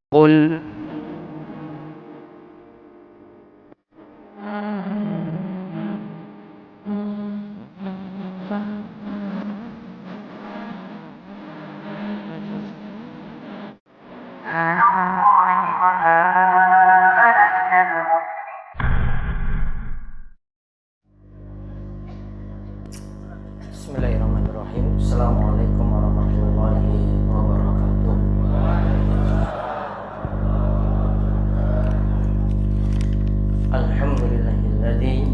قل Bismillahirrahmanirrahim. Assalamualaikum warahmatullahi wabarakatuh. Alhamdulillahilladzi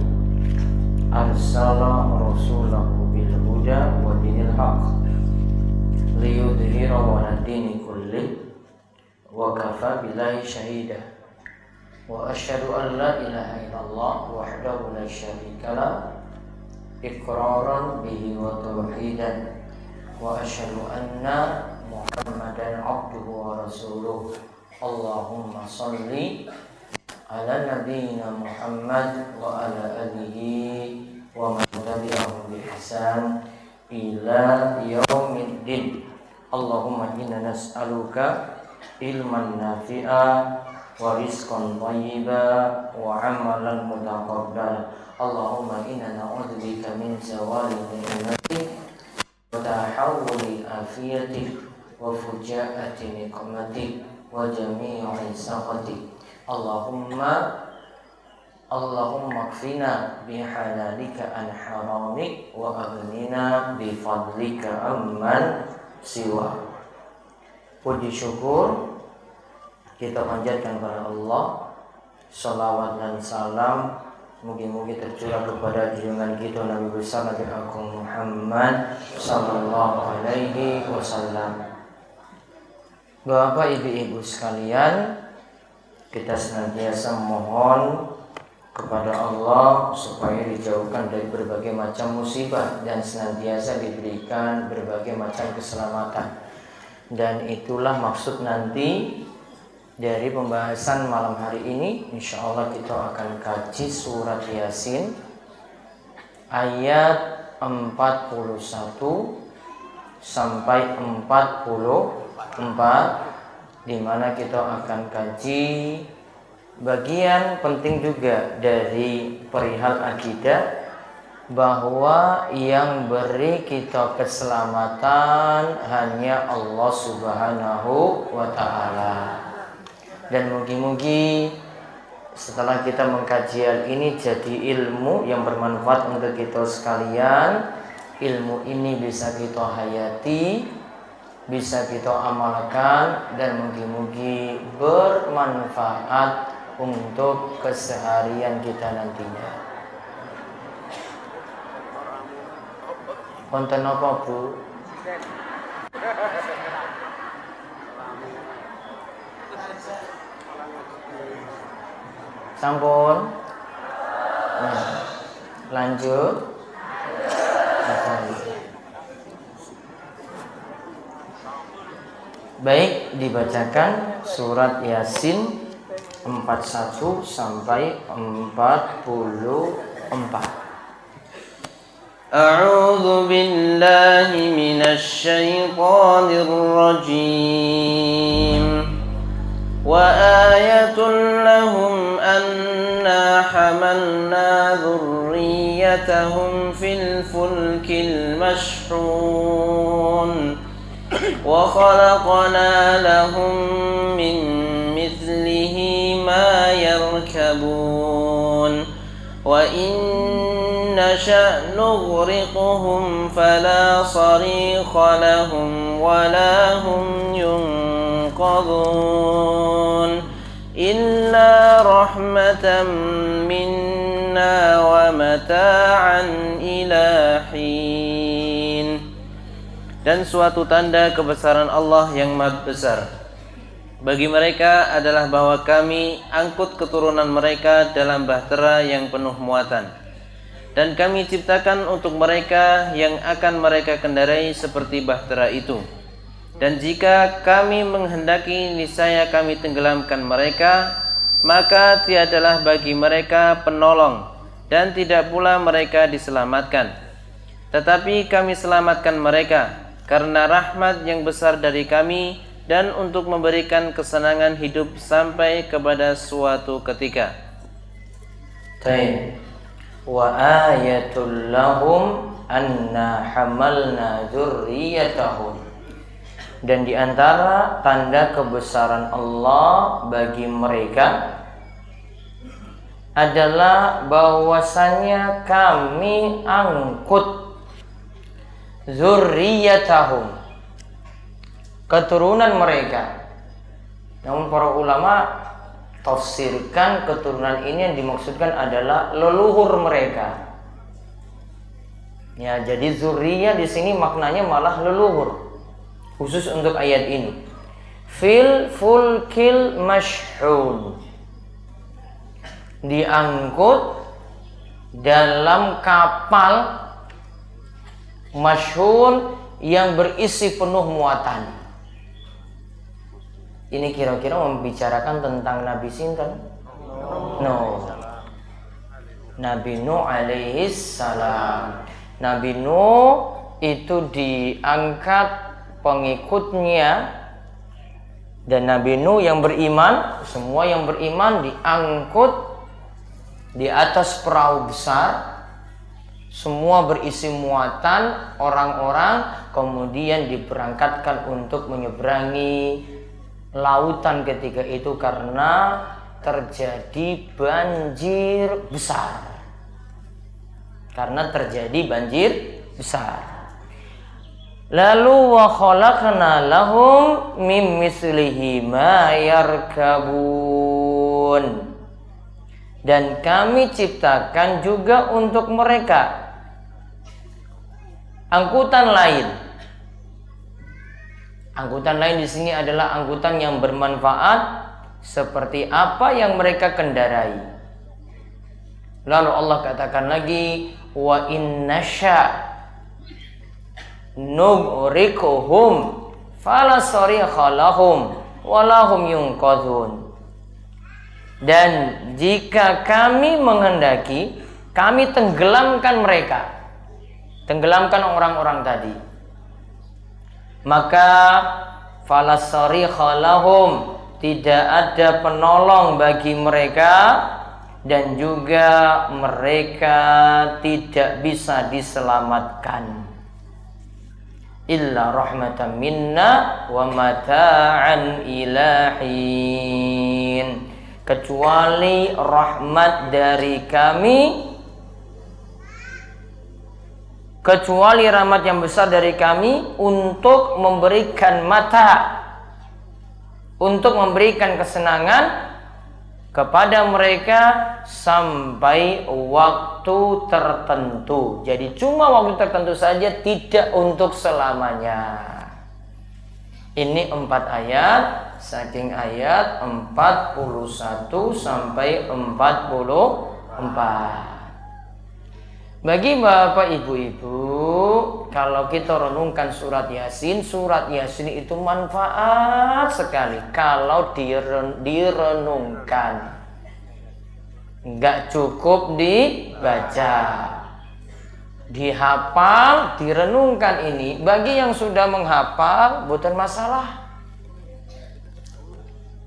arsala rasulahu bil huda wa dinil haqq liyudhhirahu 'ala dini kullih wa kafa billahi shahida. Wa asyhadu an la ilaha illallah wahdahu la syarika lah iqraran bihi wa tauhidan wa asyhadu anna Muhammadan abduhu wa rasuluh. Allahumma shalli ala nabiyyina Muhammad wa ala alihi wa man tabi'ahum bi ihsan ila yaumiddin. Allahumma inna nas'aluka ilman nafi'a wa rizqan thayyiba wa amalan mutaqabbala. Allahumma inna na'udzubika min zawali ni'matik wa tahawuli afiyatik wa fujaati niqmatik wa jami'i sakhatik. Allahumma kfina bihalalika an haramik wa aghnina bifadlika amman siwa. Puji syukur kita panjatkan kepada Allah. Salawat dan salam mugi-mugi tercurah kepada junjungan kita Nabi besar Nabi Agung Muhammad sallallahu alaihi wasallam. Bapak ibu-ibu sekalian, kita senantiasa mohon kepada Allah supaya dijauhkan dari berbagai macam musibah dan senantiasa diberikan berbagai macam keselamatan. Dan itulah maksud nanti dari pembahasan malam hari ini. Insya Allah kita akan kaji surat Yasin ayat 41 sampai 44, di mana kita akan kaji bagian penting juga dari perihal akidah, bahwa yang beri kita keselamatan hanya Allah Subhanahu wa ta'ala. Dan mugi-mugi setelah kita mengkaji hal ini jadi ilmu yang bermanfaat untuk kita sekalian. Ilmu ini bisa kita hayati, bisa kita amalkan, dan mugi-mugi bermanfaat untuk keseharian kita nantinya. Konten apa, Bu? Sampun. Nah, lanjut. Baik, dibacakan surat Yasin 41 sampai 44. A'udzu billahi minasy syaithanir rajim. Wa ayatul lahum anna hamalna dzurriyyatahum fil fulkil mashhun wa khalaqna lahum min mithlihi ma yarkabun wa in nasha' nughriqhum fala sarikha lahum wa la hum yunqadhun illa rahmatan minna wa mata'an ila hin. Dan suatu tanda kebesaran Allah yang maha besar bagi mereka adalah bahwa kami angkut keturunan mereka dalam bahtera yang penuh muatan, dan kami ciptakan untuk mereka yang akan mereka kendarai seperti bahtera itu. Dan jika kami menghendaki, niscaya kami tenggelamkan mereka, maka tiadalah bagi mereka penolong, dan tidak pula mereka diselamatkan. Tetapi kami selamatkan mereka karena rahmat yang besar dari kami, dan untuk memberikan kesenangan hidup sampai kepada suatu ketika. Taib. Wa ayatul lahum anna hamalna dzurriyyatahum. Dan di antara tanda kebesaran Allah bagi mereka adalah bahwasannya kami angkut zurriyatahum, keturunan mereka. Namun para ulama tafsirkan keturunan ini yang dimaksudkan adalah leluhur mereka. Ya, jadi zurriyah di sini maknanya malah leluhur. Khusus untuk ayat ini. Fil fulkil mashhun. Diangkut dalam kapal mashhun yang berisi penuh muatan. Ini kira-kira membicarakan tentang Nabi sinten? No. Nabi Nuh alaihi salam. Nabi Nuh itu diangkat pengikutnya, dan Nabi Nuh yang beriman, semua yang beriman diangkut di atas perahu besar, semua berisi muatan orang-orang, kemudian diberangkatkan untuk menyeberangi lautan ketika itu karena terjadi banjir besar. Karena terjadi banjir besar. Lalu wa khalaqna lahum mim mislihi ma yarkabun. Dan kami ciptakan juga untuk mereka angkutan lain. Angkutan lain di sini adalah angkutan yang bermanfaat seperti apa yang mereka kendarai. Lalu Allah katakan lagi, wa innasya nughriquhum fala sarikha lahum walahum yunqadhun. Dan jika kami menghendaki, kami tenggelamkan mereka, tenggelamkan orang-orang tadi, maka fala sarikha lahum, tidak ada penolong bagi mereka, dan juga mereka tidak bisa diselamatkan. Illa rahmatan minna wa mata'an ilahin. Kecuali rahmat dari kami, kecuali rahmat yang besar dari kami untuk memberikan mata, untuk memberikan kesenangan kepada mereka sampai waktu tertentu. Jadi cuma waktu tertentu saja, tidak untuk selamanya. Ini 4 ayat saking ayat 41 sampai 44. Bagi Bapak Ibu-ibu, kalau kita renungkan surat Yasin itu manfaat sekali kalau direnungkan. Enggak cukup dibaca, dihafal, direnungkan. Ini bagi yang sudah menghafal bukan masalah.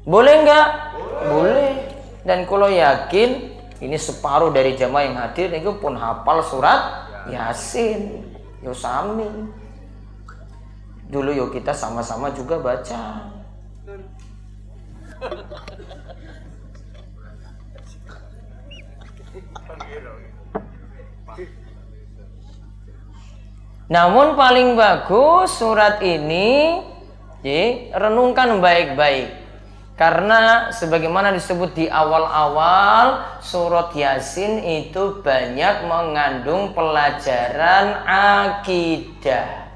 Boleh enggak? Boleh. Dan kalau yakin ini separuh dari jamaah yang hadir itu pun hafal surat Yasin. Yo sami. Dulu yuk kita sama-sama juga baca. Namun paling bagus surat ini renungkan baik-baik. Karena sebagaimana disebut di awal-awal, surat Yasin itu banyak mengandung pelajaran akidah.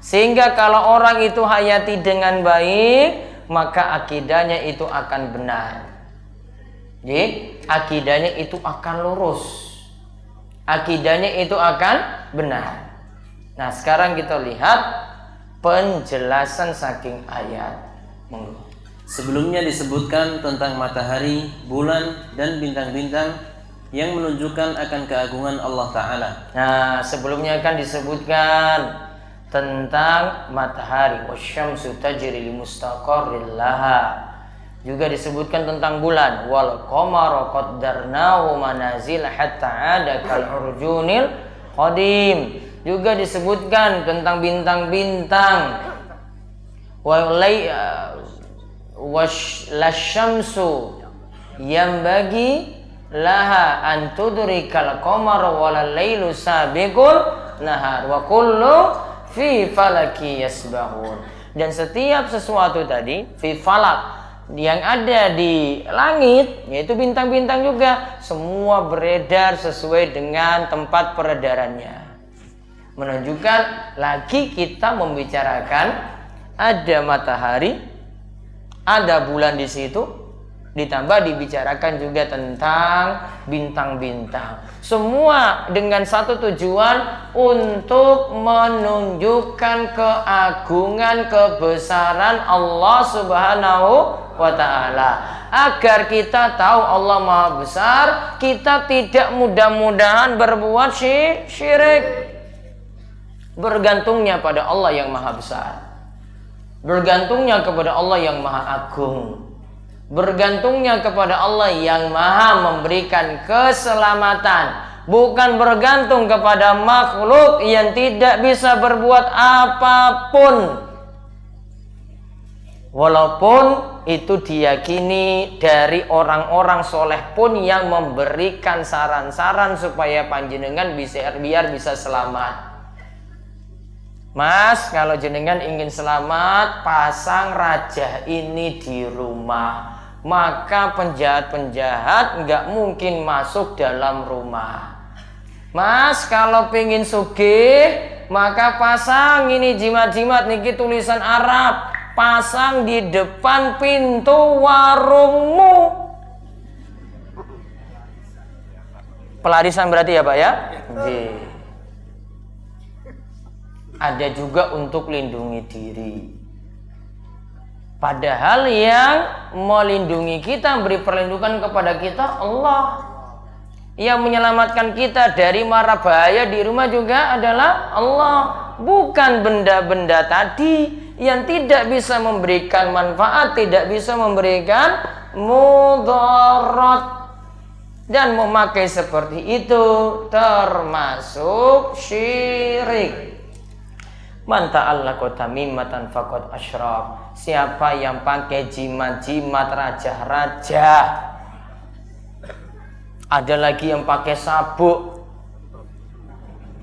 Sehingga kalau orang itu hayati dengan baik, maka akidahnya itu akan benar. Jadi, akidahnya itu akan lurus. Akidahnya itu akan benar. Nah, sekarang kita lihat penjelasan saking ayat. Sebelumnya disebutkan tentang matahari, bulan, dan bintang-bintang yang menunjukkan akan keagungan Allah Ta'ala. Nah, sebelumnya kan disebutkan tentang matahari, wasyamsu tajri limustaqarril laha. Juga disebutkan tentang bulan, wal qamara qaddarnahu manazil hatta 'ada kal urjunil qadim. Juga disebutkan tentang bintang-bintang, wasyamsu yambagi laha an tudrikal qamara wal lailu sabiqul nahar wa kullu fi falaki yasbahun. Dan setiap sesuatu tadi fi falak yang ada di langit, yaitu bintang-bintang juga, semua beredar sesuai dengan tempat peredarannya. Menunjukkan lagi kita membicarakan ada matahari, ada bulan di situ, ditambah dibicarakan juga tentang bintang-bintang. Semua dengan satu tujuan, untuk menunjukkan keagungan, kebesaran Allah Subhanahu wa ta'ala. Agar kita tahu Allah Maha Besar, kita tidak mudah-mudahan berbuat syirik. Bergantungnya pada Allah yang Maha Besar, bergantungnya kepada Allah yang Maha Agung, bergantungnya kepada Allah yang Maha memberikan keselamatan, bukan bergantung kepada makhluk yang tidak bisa berbuat apapun. Walaupun itu diyakini dari orang-orang soleh pun yang memberikan saran-saran supaya panjenengan biar bisa selamat. Mas, kalau jenengan ingin selamat, pasang raja ini di rumah, maka penjahat-penjahat nggak mungkin masuk dalam rumah. Mas, kalau pengen sugih, maka pasang ini jimat-jimat niki tulisan Arab, pasang di depan pintu warungmu. Pelarisan berarti ya Pak ya? Ada juga untuk lindungi diri. Padahal yang melindungi kita, beri perlindungan kepada kita Allah. Yang menyelamatkan kita dari mara bahaya di rumah juga adalah Allah. Bukan benda-benda tadi yang tidak bisa memberikan manfaat, tidak bisa memberikan mudarat. Dan memakai seperti itu termasuk syirik. Man ta'allaqa tamimatan faqad asyrak. Siapa yang pakai jimat-jimat raja-raja, ada lagi yang pakai sabuk,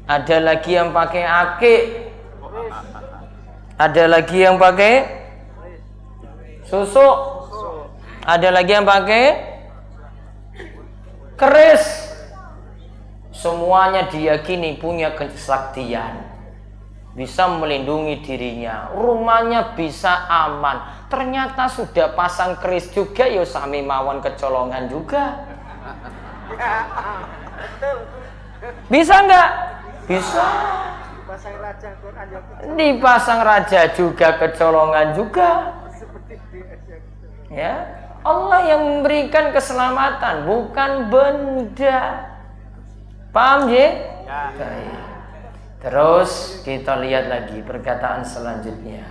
ada lagi yang pakai akik, ada lagi yang pakai susuk, ada lagi yang pakai keris. Semuanya diyakini punya kesaktian, bisa melindungi dirinya, rumahnya bisa aman. Ternyata sudah pasang keris juga, ya sami mawon kecolongan juga. Bisa nggak? Bisa. Dipasang raja juga, kecolongan juga. Ya, Allah yang memberikan keselamatan, bukan benda. Paham ya? Baik. Terus kita lihat lagi perkataan selanjutnya.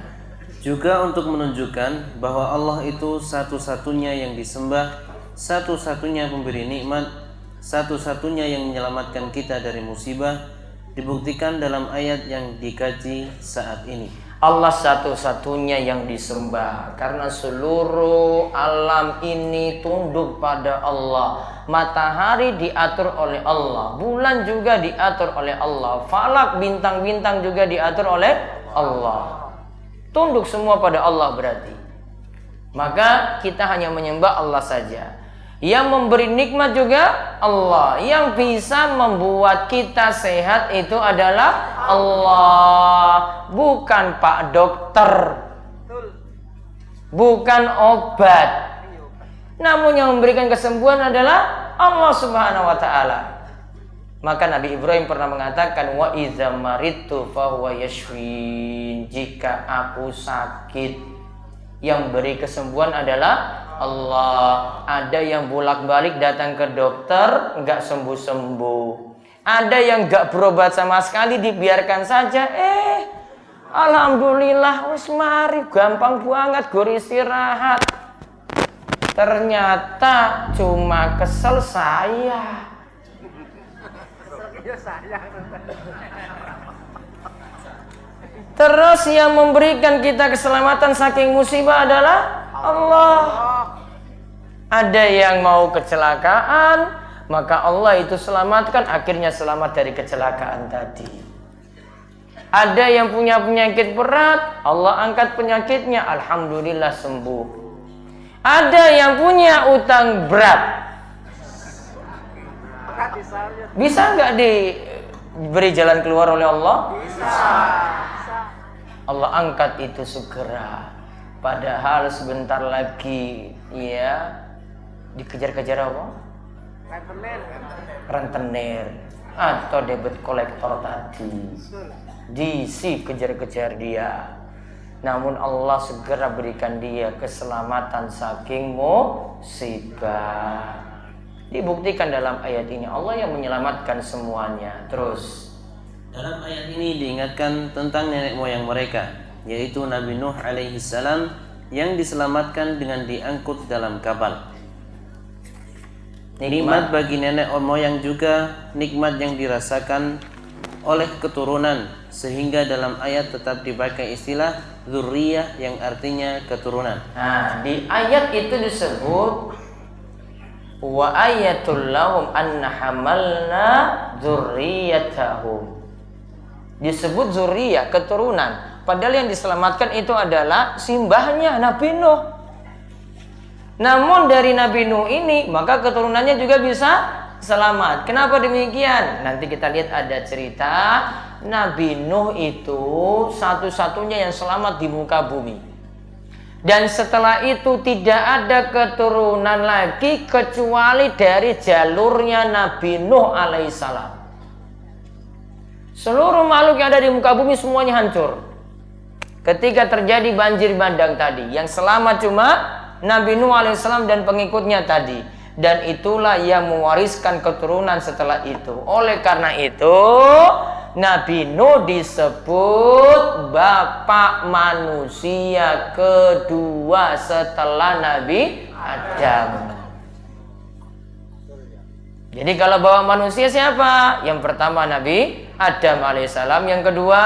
Juga untuk menunjukkan bahwa Allah itu satu-satunya yang disembah, satu-satunya pemberi nikmat, satu-satunya yang menyelamatkan kita dari musibah, dibuktikan dalam ayat yang dikaji saat ini. Allah satu-satunya yang disembah karena seluruh alam ini tunduk pada Allah. Matahari diatur oleh Allah, bulan juga diatur oleh Allah, falak bintang-bintang juga diatur oleh Allah. Tunduk semua pada Allah berarti. Maka kita hanya menyembah Allah saja. Yang memberi nikmat juga Allah. Yang bisa membuat kita sehat itu adalah Allah, bukan Pak Dokter, bukan obat. Namun yang memberikan kesembuhan adalah Allah Subhanahu wa ta'ala. Maka Nabi Ibrahim pernah mengatakan, wa idza maridtu fahuwa yashfin. Jika aku sakit, yang beri kesembuhan adalah Allah. Ada yang bolak-balik datang ke dokter nggak sembuh-sembuh. Ada yang nggak berobat sama sekali, dibiarkan saja. Alhamdulillah, wis mari gampang banget gur istirahat. Ternyata cuma kesel saya. Terus yang memberikan kita keselamatan saking musibah adalah Allah. Ada yang mau kecelakaan, maka Allah itu selamatkan, akhirnya selamat dari kecelakaan tadi. Ada yang punya penyakit berat, Allah angkat penyakitnya, alhamdulillah sembuh. Ada yang punya utang berat, bisa nggak diberi jalan keluar oleh Allah? Bisa. Allah angkat itu segera. Padahal sebentar lagi ya dikejar-kejar apa? Rentenir atau debit kolektor tadi. Diisi kejar-kejar dia. Namun Allah segera berikan dia keselamatan saking musibah. Dibuktikan dalam ayat ini Allah yang menyelamatkan semuanya. Terus dalam ayat ini diingatkan tentang nenek moyang mereka, yaitu Nabi Nuh alaihi salam yang diselamatkan dengan diangkut dalam kapal. Nikmat bagi nenek moyang juga nikmat yang dirasakan oleh keturunan, sehingga dalam ayat tetap dipakai istilah dzurriyyah yang artinya keturunan. Nah, di ayat itu disebut wa ayatul lahum anna hamalna dzurriyyatahum. Disebut zuriyah, keturunan. Padahal yang diselamatkan itu adalah simbahnya Nabi Nuh. Namun dari Nabi Nuh ini maka keturunannya juga bisa selamat. Kenapa demikian? Nanti kita lihat ada cerita Nabi Nuh itu satu-satunya yang selamat di muka bumi. Dan setelah itu tidak ada keturunan lagi kecuali dari jalurnya Nabi Nuh alaihissalam. Seluruh makhluk yang ada di muka bumi semuanya hancur ketika terjadi banjir bandang tadi. Yang selamat cuma Nabi Nuh alaihissalam dan pengikutnya tadi. Dan itulah yang mewariskan keturunan setelah itu. Oleh karena itu Nabi Nuh disebut bapak manusia kedua setelah Nabi Adam. Jadi kalau bapak manusia siapa? Yang pertama Nabi Adam alaihissalam, yang kedua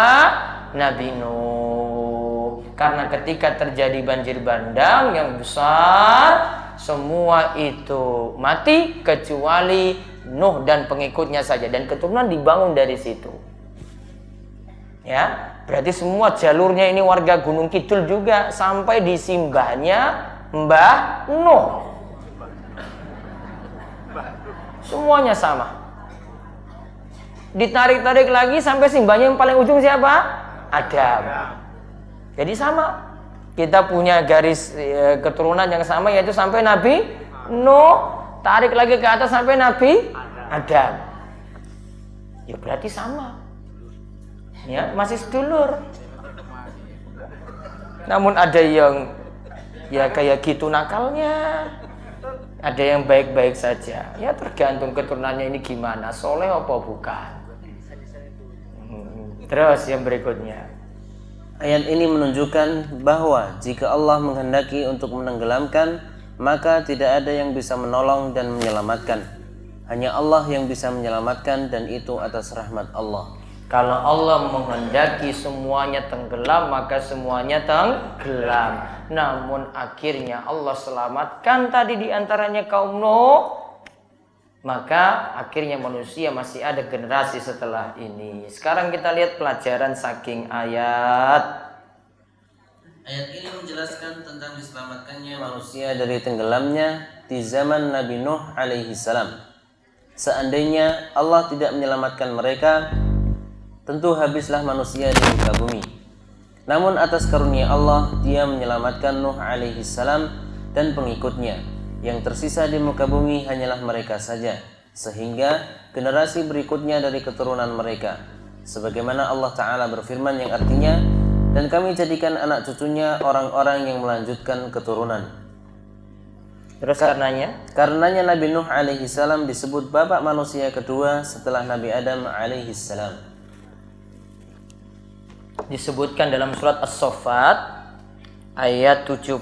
Nabi Nuh. Karena ketika terjadi banjir bandang yang besar, semua itu mati kecuali Nuh dan pengikutnya saja, dan keturunan dibangun dari situ. Ya, berarti semua jalurnya ini warga Gunung Kidul juga sampai di simbahnya Mbah Nuh. Semuanya sama. Ditarik-tarik lagi sampai simbahnya yang paling ujung siapa? Adam. Jadi sama. Kita punya garis keturunan yang sama, yaitu sampai Nabi Nuh. Tarik lagi ke atas sampai Nabi Adam. Ya berarti sama. Ya, masih sedulur. Namun ada yang ya kayak gitu nakalnya. Ada yang baik-baik saja. Ya tergantung keturunannya ini gimana, soleh apa bukan. Terus yang berikutnya. Ayat ini menunjukkan bahwa jika Allah menghendaki untuk menenggelamkan, maka tidak ada yang bisa menolong dan menyelamatkan. Hanya Allah yang bisa menyelamatkan, dan itu atas rahmat Allah. Kalau Allah menghendaki semuanya tenggelam, maka semuanya tenggelam. Namun akhirnya Allah selamatkan tadi diantaranya kaum Nuh. Maka akhirnya manusia masih ada generasi setelah ini. Sekarang kita lihat pelajaran saking ayat. Ayat ini menjelaskan tentang diselamatkannya manusia dari tenggelamnya di zaman Nabi Nuh alaihi salam. Seandainya Allah tidak menyelamatkan mereka, tentu habislah manusia di muka bumi. Namun atas karunia Allah, Dia menyelamatkan Nuh alaihi salam dan pengikutnya. Yang tersisa di muka bumi hanyalah mereka saja, sehingga generasi berikutnya dari keturunan mereka. Sebagaimana Allah Ta'ala berfirman yang artinya, dan kami jadikan anak cucunya orang-orang yang melanjutkan keturunan. Terus karenanya? Karenanya Nabi Nuh alaihi salam disebut bapak manusia kedua setelah Nabi Adam alaihi salam. disebutkan dalam surat As-Saffat ayat 77,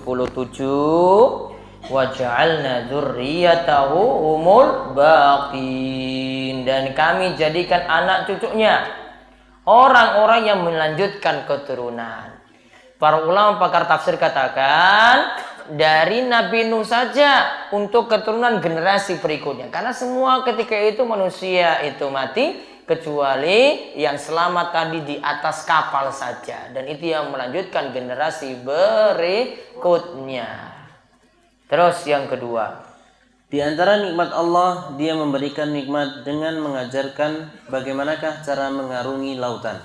wa ja'alna dzurriyyatahu humul baqin, dan kami jadikan anak cucunya orang-orang yang melanjutkan keturunan. Para ulama pakar tafsir katakan dari Nabi Nuh saja untuk keturunan generasi berikutnya, karena semua ketika itu manusia itu mati kecuali yang selamat tadi di atas kapal saja, dan itu yang melanjutkan generasi berikutnya. Terus yang kedua, di antara nikmat Allah, Dia memberikan nikmat dengan mengajarkan bagaimanakah cara mengarungi lautan.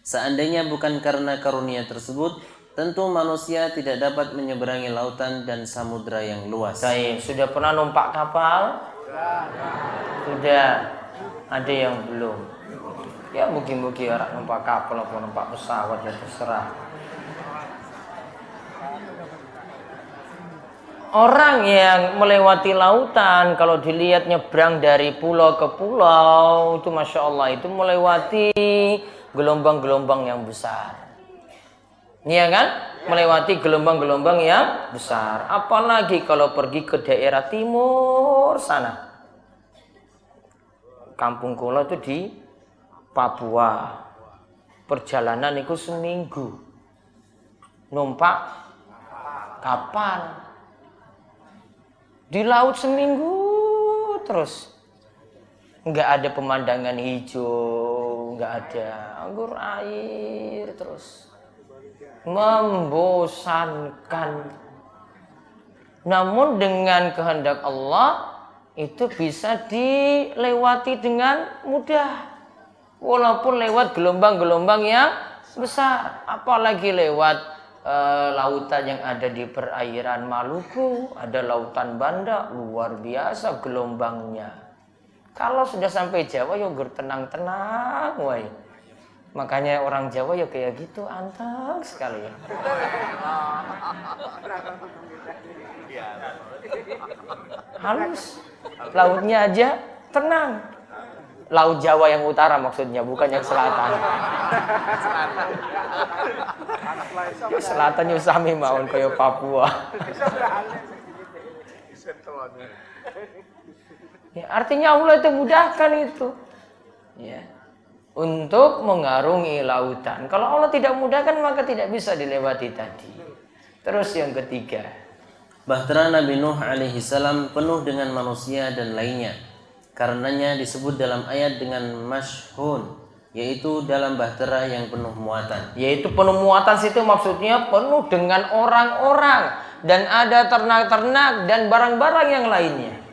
Seandainya bukan karena karunia tersebut, tentu manusia tidak dapat menyeberangi lautan dan samudra yang luas. Baik, sudah pernah numpak kapal? Sudah. Ada yang belum. Ya mungkin-mungkin orang numpak kapal atau numpak pesawat, ya terserah. Orang yang melewati lautan, kalau dilihat nyebrang dari pulau ke pulau, itu Masya Allah, itu melewati gelombang-gelombang yang besar. Iya kan? Melewati gelombang-gelombang yang besar. Apalagi kalau pergi ke daerah timur sana. Kampung kula itu di Papua. Perjalanan itu seminggu. Numpak kapal. Di laut seminggu terus. Enggak ada pemandangan hijau, enggak ada anggur air terus. Membosankan. Namun dengan kehendak Allah itu bisa dilewati dengan mudah. Walaupun lewat gelombang-gelombang yang besar, apalagi lewat lautan yang ada di perairan Maluku, ada lautan Banda, luar biasa gelombangnya. Kalau sudah sampai Jawa ya tenang-tenang, woi. Makanya orang Jawa ya kayak gitu, anteng sekali ya. Halus, lautnya aja tenang. Laut Jawa yang utara maksudnya, bukan yang selatan. Yang selatan yang sami mawon kaya Papua. Ya, artinya Allah itu mudahkan itu. Ya. Untuk mengarungi lautan. Kalau Allah tidak mudahkan maka tidak bisa dilewati tadi. Terus yang ketiga, Bahtera Nabi Nuh alaihi salam penuh dengan manusia dan lainnya. Karenanya disebut dalam ayat dengan mashhun, yaitu dalam bahtera yang penuh muatan. Yaitu penuh muatan situ maksudnya penuh dengan orang-orang dan ada ternak-ternak dan barang-barang yang lainnya.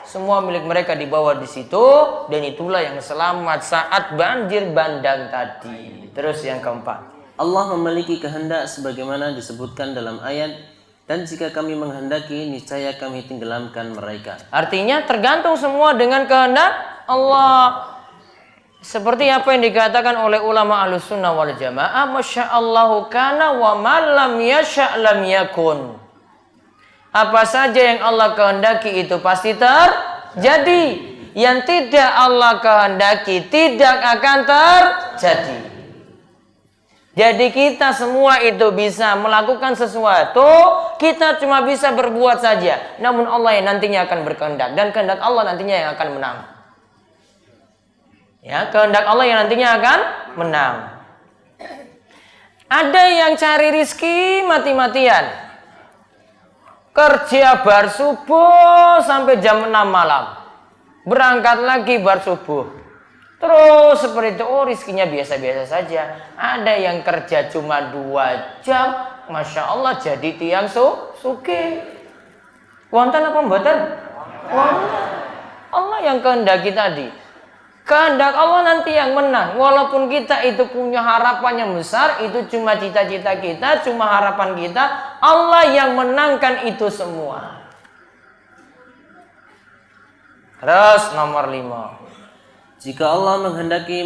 Semua milik mereka dibawa di situ, dan itulah yang selamat saat banjir bandang tadi. Terus yang keempat, Allah memiliki kehendak sebagaimana disebutkan dalam ayat, dan jika kami menghendaki niscaya kami tenggelamkan mereka. artinya tergantung semua dengan kehendak Allah. Seperti apa yang dikatakan oleh ulama Ahlussunnah wal Jamaah, masyaallahu kana wa ma lam yasha' lam yakun. Apa saja yang Allah kehendaki itu pasti terjadi. Yang tidak Allah kehendaki tidak akan terjadi. Jadi kita semua itu bisa melakukan sesuatu, kita cuma bisa berbuat saja. Namun Allah yang nantinya akan berkehendak, dan kehendak Allah nantinya yang akan menang. Ya, kehendak Allah yang nantinya akan menang. Ada yang cari rizki mati-matian. Kerja bar subuh sampai jam 6 malam. Berangkat lagi bar subuh. Terus seperti itu, oh rizkinya biasa-biasa saja. Ada yang kerja cuma 2 jam, Masya Allah jadi tiang sugih. Wonten apa mboten? Wonten. Allah yang kehendaki tadi. Kehendak Allah nanti yang menang. Walaupun kita itu punya harapan yang besar, itu cuma cita-cita kita, cuma harapan kita. Allah yang menangkan itu semua. Terus nomor 5. Jika Allah menghendaki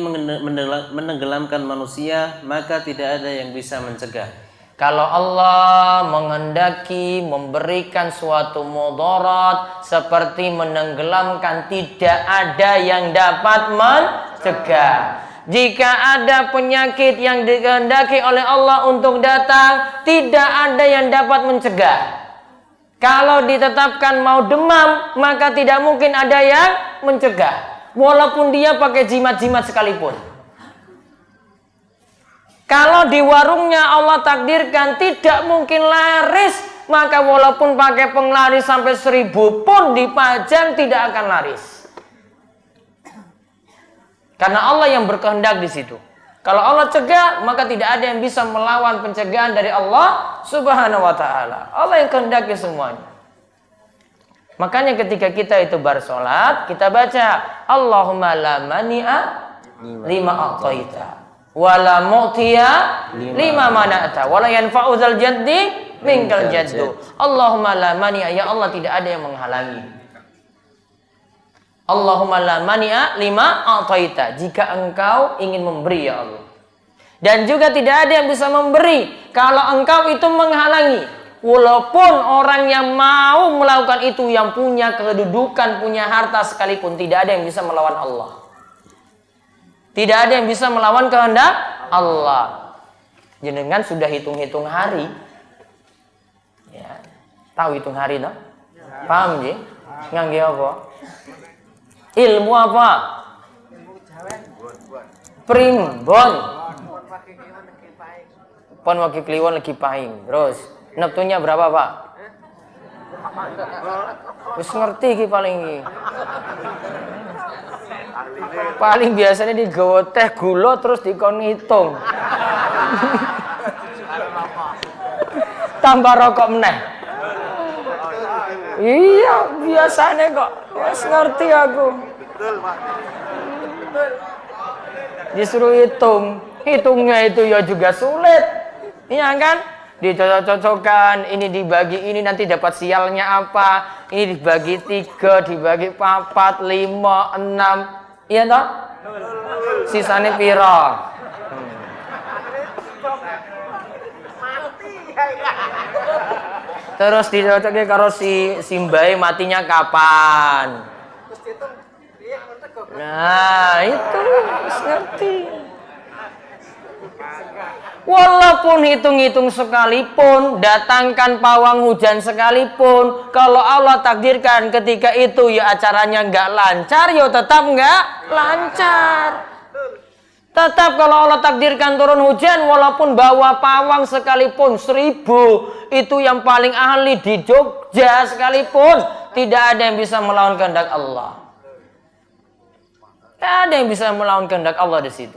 menenggelamkan manusia, maka tidak ada yang bisa mencegah. Kalau Allah menghendaki memberikan suatu mudarat seperti menenggelamkan, tidak ada yang dapat mencegah. Jika ada penyakit yang dikehendaki oleh Allah untuk datang, tidak ada yang dapat mencegah. Kalau ditetapkan mau demam, maka tidak mungkin ada yang mencegah. Walaupun dia pakai jimat-jimat sekalipun. Kalau di warungnya Allah takdirkan tidak mungkin laris, maka walaupun pakai penglaris sampai 1000 pun dipajang tidak akan laris. Karena Allah yang berkehendak di situ. Kalau Allah cegah, maka tidak ada yang bisa melawan pencegahan dari Allah Subhanahu wa taala. Allah yang kehendaki semuanya. Makanya ketika kita itu bersolat, kita baca Allahumma la mani'a lima a'taita wa la mu'tiya lima mana'ta wa la yanfa'u dzal jaddi minkal jaddu. Allahumma la mani'a, ya Allah tidak ada yang menghalangi. Allahumma la mani'a lima a'taita, jika engkau ingin memberi ya Allah. Dan juga tidak ada yang bisa memberi kalau engkau itu menghalangi. Walaupun orang yang mau melakukan itu yang punya kedudukan, punya harta sekalipun, tidak ada yang bisa melawan Allah. Tidak ada yang bisa melawan kehendak Allah. Jenengan sudah hitung-hitung hari. Ya. Tahu hitung hari no? Paham je? Ngangge apa? Ilmu apa? Primbon. Pon wakil kliwon lagi pahing. Terus neptunya berapa Pak? Wis ngerti ki paling ki. Paling biasanya digawa teh gula terus dikon ngitung. Tambah rokok meneh. Iya, biasanya kok. Wis ngerti aku. Betul, Pak. Disuruh hitung. Hitungnya itu ya juga sulit. Iya kan? Dicocok-cocokkan, ini dibagi ini nanti dapat sialnya apa, ini dibagi 3, dibagi 4, 5, 6, iya toh? Sisanya piro? Terus dicocoknya karo si mbae matinya kapan? Nah, itu ngerti. Walaupun hitung-hitung sekalipun, datangkan pawang hujan sekalipun, kalau Allah takdirkan ketika itu ya acaranya nggak lancar, ya tetap nggak lancar. Tetap kalau Allah takdirkan turun hujan, walaupun bawa pawang sekalipun 1000, itu yang paling ahli di Jogja sekalipun, tidak ada yang bisa melawan kehendak Allah. Tidak ada yang bisa melawan kehendak Allah di situ.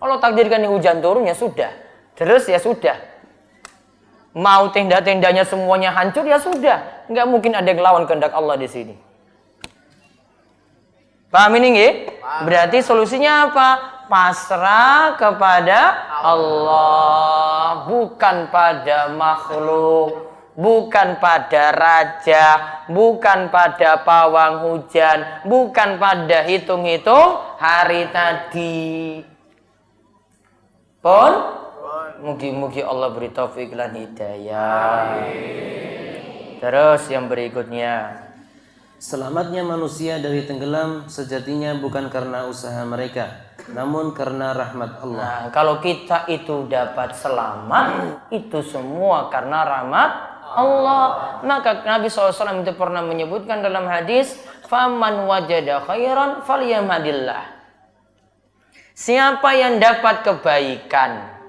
Allah takdirkan hujan turun ya sudah. Terus ya sudah. Mau tenda-tendanya semuanya hancur ya sudah. Nggak mungkin ada yang lawan kehendak Allah di sini. Paham ini nggih? Berarti solusinya apa? Pasrah kepada Allah, bukan pada makhluk, bukan pada raja, bukan pada pawang hujan, bukan pada hitung-hitung hari tadi. Pun mugi-mugi Allah beri taufik dan hidayah. Terus yang berikutnya, selamatnya manusia dari tenggelam sejatinya bukan karena usaha mereka, namun karena rahmat Allah. Nah, kalau kita itu dapat selamat, itu semua karena rahmat Allah. Maka Nabi SAW itu pernah menyebutkan dalam hadis, faman wajada khairan falyahmadillah. Siapa yang dapat kebaikan,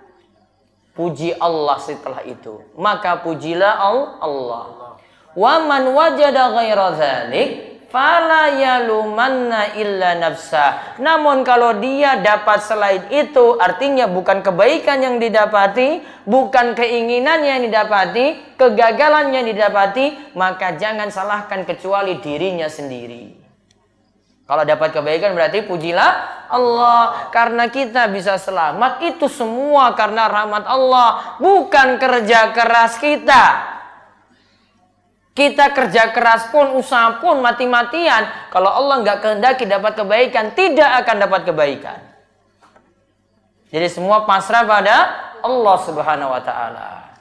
puji Allah setelah itu, maka pujilah Allah. Wa man wajada ghaira dzalik fala yalumanna illa nafsa. Namun kalau dia dapat selain itu, artinya bukan kebaikan yang didapati, bukan keinginan yang didapati, kegagalan yang didapati, maka jangan salahkan kecuali dirinya sendiri. Kalau dapat kebaikan berarti pujilah Allah. Karena kita bisa selamat itu semua karena rahmat Allah, bukan kerja keras kita. Kita kerja keras pun, usaha pun, mati-matian, kalau Allah nggak kehendaki dapat kebaikan, tidak akan dapat kebaikan. Jadi semua pasrah pada Allah Subhanahu wa taala.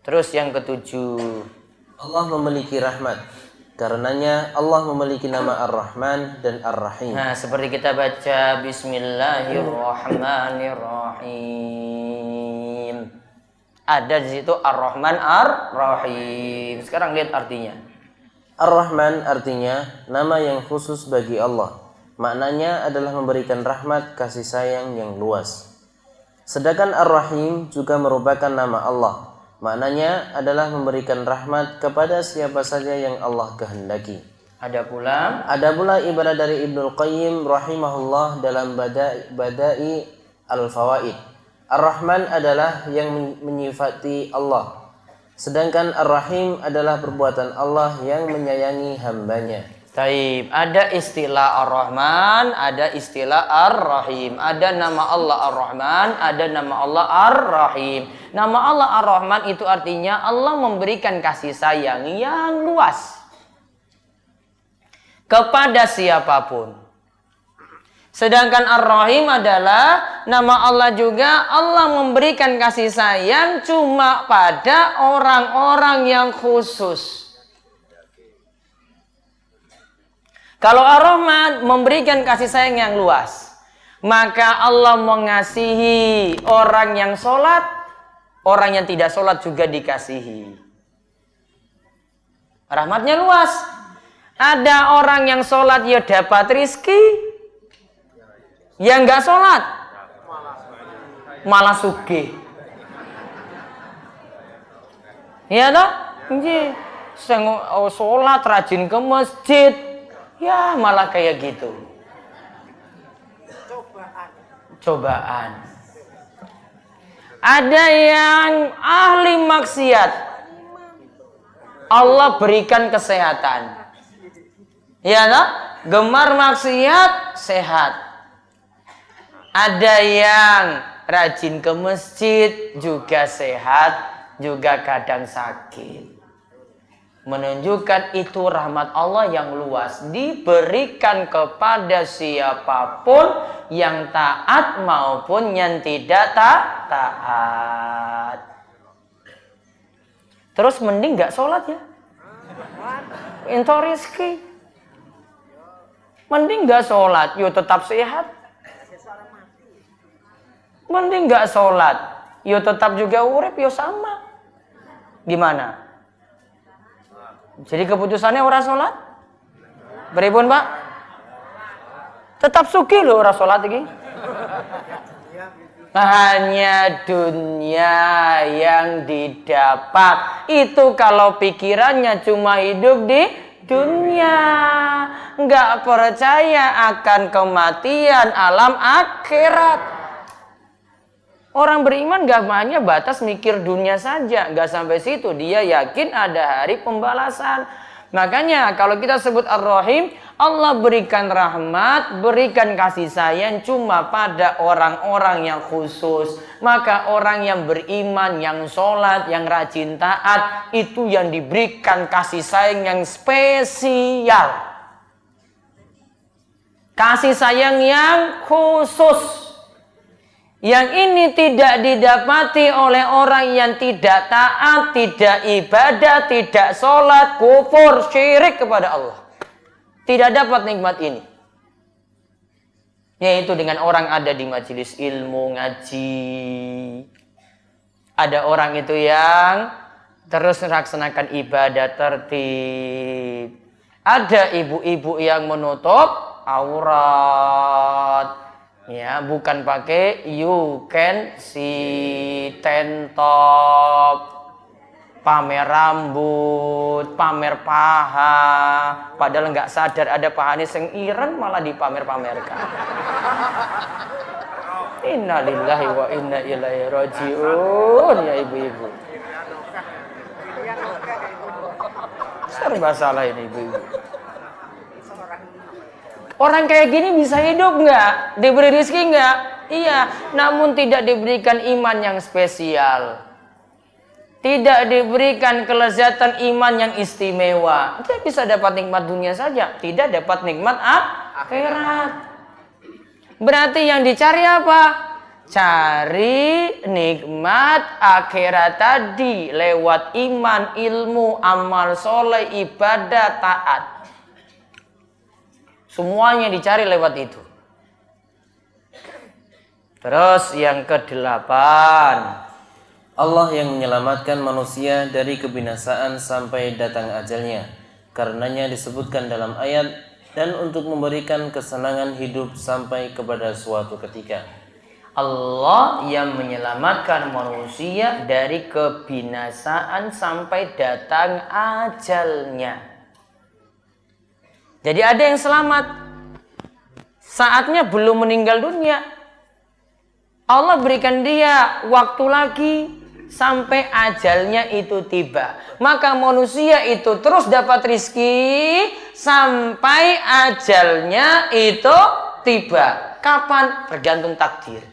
Terus yang ketujuh, Allah memiliki rahmat Karenanya Allah memiliki nama Ar-Rahman dan Ar-Rahim. Nah, seperti kita baca Bismillahirrahmanirrahim. Ada di situ Ar-Rahman Ar-Rahim. Sekarang lihat artinya. Ar-Rahman artinya nama yang khusus bagi Allah. Maknanya adalah memberikan rahmat kasih sayang yang luas. Sedangkan Ar-Rahim juga merupakan nama Allah. Maknanya adalah memberikan rahmat kepada siapa saja yang Allah kehendaki. Ada pula ibarat dari Ibnul Qayyim rahimahullah dalam Bada'i Al-Fawaid. Ar-Rahman adalah yang menyifati Allah. Sedangkan Ar-Rahim adalah perbuatan Allah yang menyayangi hambanya. Taib, ada istilah Ar-Rahman, ada istilah Ar-Rahim. Ada nama Allah Ar-Rahman, ada nama Allah Ar-Rahim. Nama Allah Ar-Rahman itu artinya Allah memberikan kasih sayang yang luas kepada siapapun. Sedangkan Ar-Rahim adalah nama Allah juga, Allah memberikan kasih sayang cuma pada orang-orang yang khusus. Kalau Ar-Rahman memberikan kasih sayang yang luas, maka Allah mengasihi orang yang sholat, orang yang tidak sholat juga dikasihi. Rahmatnya luas. Ada orang yang sholat ya dapat rizki, yang nggak sholat malah sugih. Ya toh? Sholat rajin ke masjid, ya malah kayak gitu. Cobaan. Ada yang ahli maksiat, Allah berikan kesehatan. Ya toh? Gemar maksiat, sehat. Ada yang rajin ke masjid, juga sehat, juga kadang sakit. Menunjukkan itu rahmat Allah yang luas, diberikan kepada siapapun yang taat maupun yang tidak taat. Terus mending gak sholat ya, ento rizki. Mending gak sholat, yo tetap sehat. Mending gak sholat, yo tetap juga urip, yo sama. Gimana? Jadi keputusannya orang sholat? Beribun Pak? Tetap suki loh orang sholat ini. Hanya dunia yang didapat. Itu kalau pikirannya cuma hidup di dunia, nggak percaya akan kematian alam akhirat. Orang beriman gak hanya batas mikir dunia saja, gak sampai situ. Dia yakin ada hari pembalasan. Makanya kalau kita sebut Ar-Rahim, Allah berikan rahmat, berikan kasih sayang cuma pada orang-orang yang khusus. Maka orang yang beriman, yang sholat, yang rajin taat, itu yang diberikan kasih sayang yang spesial. Kasih sayang yang khusus. Yang ini tidak didapati oleh orang yang tidak taat, tidak ibadah, tidak sholat, kufur, syirik kepada Allah. Tidak dapat nikmat ini. Yaitu dengan orang ada di majelis ilmu, ngaji. Ada orang itu yang terus melaksanakan ibadah tertib. Ada ibu-ibu yang menutup aurat. Ya, bukan pakai you can see tank top, pamer rambut, pamer paha, padahal nggak sadar ada pahanya sing ireng malah dipamer-pamerkan. Innalillahi wa inna ilaihi rajiun ya ibu-ibu. Serba salah ini ibu-ibu. Orang kayak gini bisa hidup nggak? Diberi rezeki nggak? Iya, namun tidak diberikan iman yang spesial. Tidak diberikan kelezatan iman yang istimewa. Dia bisa dapat nikmat dunia saja, tidak dapat nikmat akhirat. Berarti yang dicari apa? cari nikmat akhirat tadi lewat iman, ilmu, amal soleh, ibadah, taat. Semuanya dicari lewat itu. Terus yang ke-8, Allah yang menyelamatkan manusia dari kebinasaan sampai datang ajalnya. Karenanya disebutkan dalam ayat, dan untuk memberikan kesenangan hidup sampai kepada suatu ketika. Allah yang menyelamatkan manusia dari kebinasaan sampai datang ajalnya. Jadi ada yang selamat saatnya belum meninggal dunia. Allah berikan dia waktu lagi sampai ajalnya itu tiba. Maka manusia itu terus dapat rizki sampai ajalnya itu tiba. Kapan? Tergantung takdir.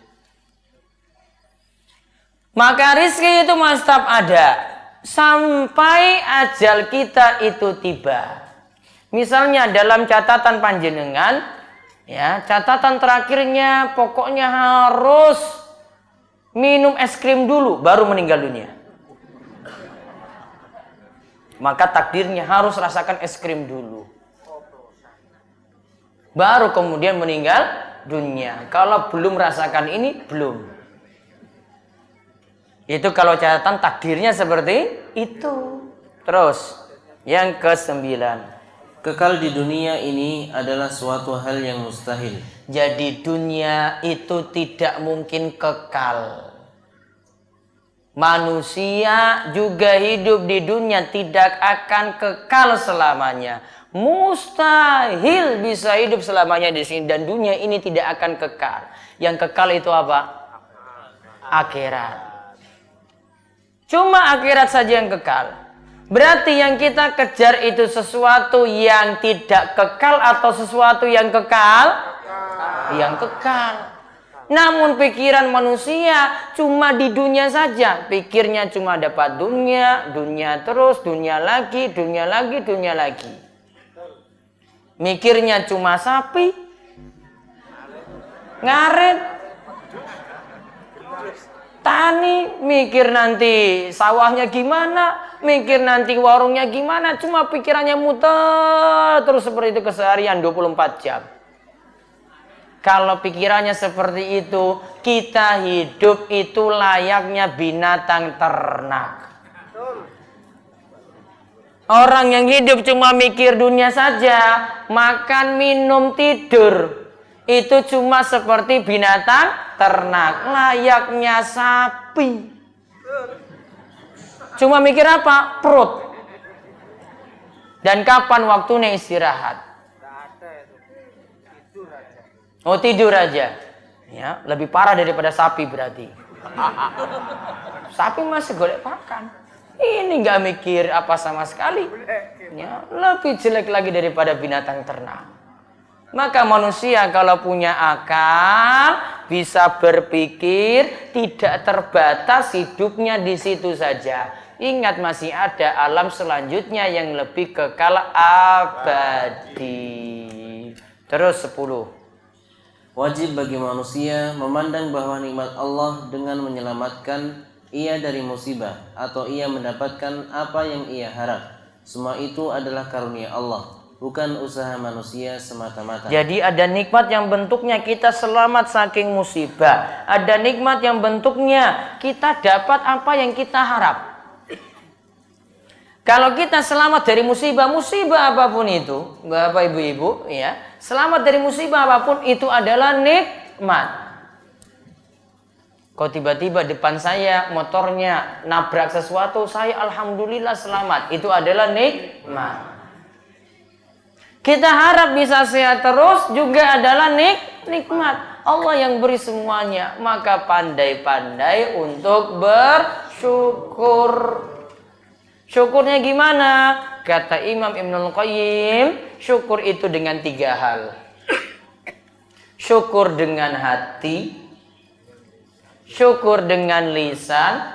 Maka rizki itu tetap ada sampai ajal kita itu tiba. Misalnya dalam catatan panjenengan, ya, catatan terakhirnya pokoknya harus minum es krim dulu baru meninggal dunia. Maka takdirnya harus rasakan es krim dulu, baru kemudian meninggal dunia. Kalau belum rasakan ini, belum. Itu kalau catatan takdirnya seperti itu. Terus yang ke-9, kekal di dunia ini adalah suatu hal yang mustahil. jadi dunia itu tidak mungkin kekal. Manusia juga hidup di dunia tidak akan kekal selamanya. Mustahil bisa hidup selamanya di sini, dan dunia ini tidak akan kekal. Yang kekal itu apa? Akhirat. Cuma akhirat saja yang kekal. Berarti yang kita kejar itu sesuatu yang tidak kekal atau sesuatu yang kekal? Yang kekal. Namun pikiran manusia cuma di dunia saja. Pikirnya cuma dapat dunia, dunia terus, dunia lagi, dunia lagi, dunia lagi. Mikirnya cuma sapi, ngaret, tani, mikir nanti sawahnya gimana, mikir nanti warungnya gimana, cuma pikirannya muter terus seperti itu keseharian 24 jam. Kalau pikirannya seperti itu, kita hidup itu layaknya binatang ternak. Orang yang hidup cuma mikir dunia saja, makan, minum, tidur, itu cuma seperti binatang ternak, layaknya sapi. Cuma mikir apa? Perut. Dan kapan waktunya istirahat? Oh, tidur aja. Ya, lebih parah daripada sapi berarti. Sapi masih golek makan. Ini nggak mikir apa sama sekali. Ya, lebih jelek lagi daripada binatang ternak. Maka manusia kalau punya akal, bisa berpikir, tidak terbatas hidupnya di situ saja. Ingat, masih ada alam selanjutnya yang lebih kekal abadi. Terus 10. Wajib bagi manusia memandang bahwa nikmat Allah dengan menyelamatkan ia dari musibah atau ia mendapatkan apa yang ia harap. Semua itu adalah karunia Allah, bukan usaha manusia semata-mata. Jadi ada nikmat yang bentuknya kita selamat saking musibah. Ada nikmat yang bentuknya kita dapat apa yang kita harap. Kalau kita selamat dari musibah apapun itu, Bapak Ibu-ibu, ya, selamat dari musibah apapun itu adalah nikmat. Kok tiba-tiba depan saya motornya nabrak sesuatu, saya alhamdulillah selamat. Itu adalah nikmat. Kita harap bisa sehat terus juga adalah nikmat. Allah yang beri semuanya, maka pandai-pandai untuk bersyukur. Syukurnya gimana? Kata Imam Ibnul Qayyim, syukur itu dengan 3 hal. Syukur dengan hati, syukur dengan lisan,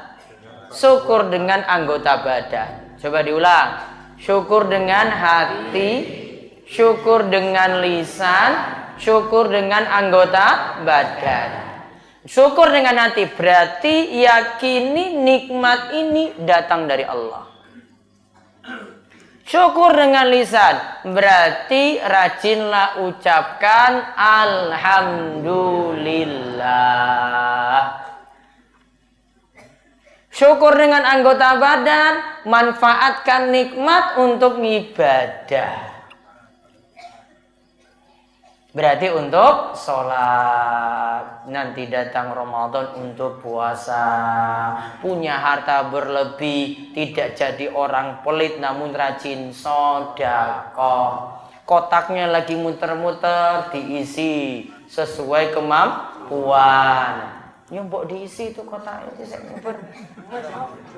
syukur dengan anggota badan. Coba diulang. Syukur dengan hati, syukur dengan lisan, syukur dengan anggota badan. Syukur dengan hati berarti yakini nikmat ini datang dari Allah. Syukur dengan lisan berarti rajinlah ucapkan alhamdulillah. Syukur dengan anggota badan, manfaatkan nikmat untuk ibadah. Berarti untuk sholat, nanti datang Ramadan untuk puasa, punya harta berlebih, tidak jadi orang pelit namun rajin sedekah. Kotaknya lagi muter-muter, diisi sesuai kemampuan. Yang mbok diisi itu kotaknya saya ngumpet.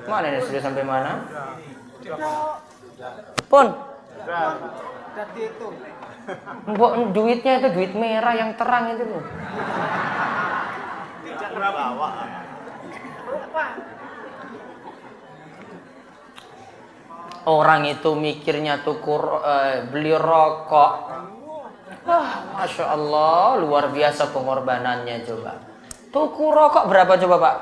Mana ini sudah sampai mana? Pun. Mbok duitnya itu duit merah yang terang itu loh. Orang itu mikirnya beli rokok. Masya Allah, luar biasa pengorbanannya coba. Tuku rokok berapa coba Pak?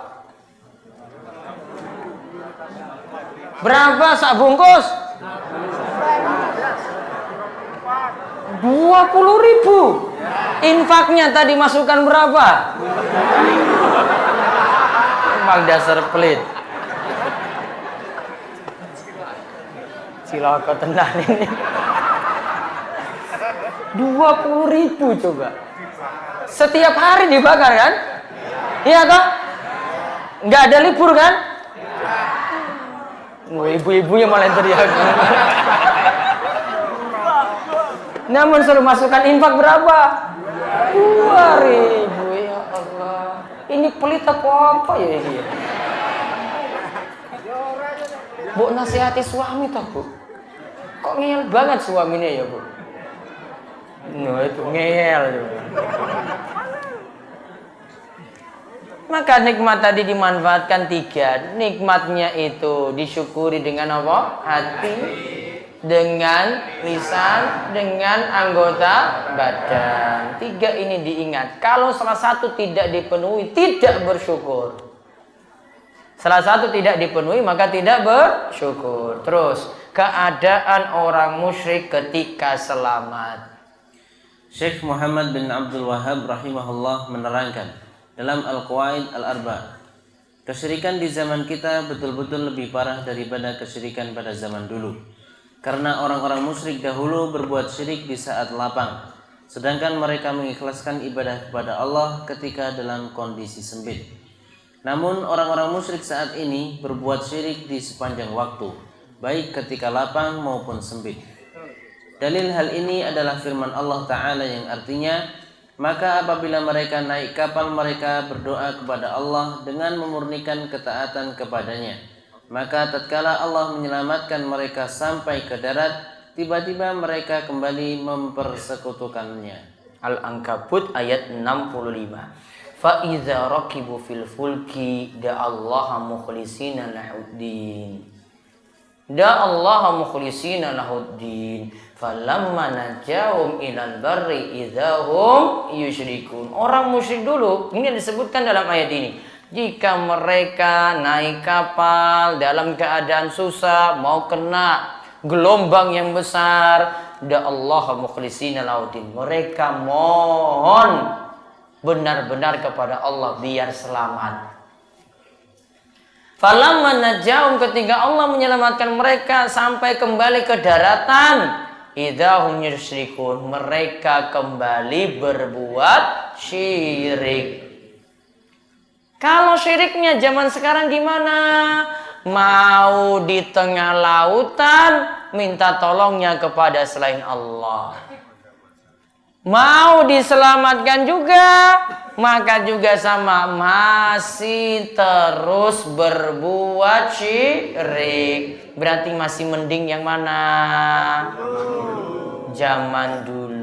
Berapa sak bungkus? 20.000. Infaknya tadi masukkan berapa? Emang dasar pelit. Cilaka tenan ini. 20.000 coba. Setiap hari dibakar kan? Iya toh? Nggak ada libur kan? Ibu-ibunya malah teriak. Namun suruh masukkan infak berapa? 2.000. Ya Allah. Ini pelit apa ya ini? Bu nasihati suami toh Bu. Kok ngeyel banget suaminya ya Bu? Nah itu ngeyel juga. Maka nikmat tadi dimanfaatkan 3. Nikmatnya itu disyukuri dengan apa? Hati, dengan lisan, dengan anggota badan. 3 ini diingat. Kalau salah satu tidak dipenuhi, tidak bersyukur. Salah satu tidak dipenuhi, maka tidak bersyukur. Terus, keadaan orang musyrik ketika selamat. Syekh Muhammad bin Abdul Wahhab rahimahullah menerangkan dalam Al-Qawaid Al-Arba, kesyirikan di zaman kita betul-betul lebih parah daripada kesyirikan pada zaman dulu. Karena orang-orang musyrik dahulu berbuat syirik di saat lapang, sedangkan mereka mengikhlaskan ibadah kepada Allah ketika dalam kondisi sempit. Namun orang-orang musyrik saat ini berbuat syirik di sepanjang waktu, baik ketika lapang maupun sempit. Dalil hal ini adalah firman Allah Ta'ala yang artinya, maka apabila mereka naik kapal, mereka berdoa kepada Allah dengan memurnikan ketaatan kepadanya. Maka tatkala Allah menyelamatkan mereka sampai ke darat, tiba-tiba mereka kembali mempersekutukannya. Al-Ankabut ayat 65. Fa idza raqibu fil fulki da'allaha mukhlishina lahuddin. Da'allaha mukhlishina lahuddin. Falamma najahum ilal barri idzahum yusyrikun. Orang musyrik dulu ini disebutkan dalam ayat ini. Jika mereka naik kapal dalam keadaan susah, mau kena gelombang yang besar, da'allaha mukhlishina lahuddin. Mereka mohon benar-benar kepada Allah biar selamat. Falamma najahum, ketika Allah menyelamatkan mereka sampai kembali ke daratan, idzahum yusyrikun, mereka kembali berbuat syirik. Kalau syiriknya zaman sekarang gimana? Mau di tengah lautan minta tolongnya kepada selain Allah. Mau diselamatkan juga, maka juga sama masih terus berbuat syirik. Berarti masih mending yang mana? Zaman dulu.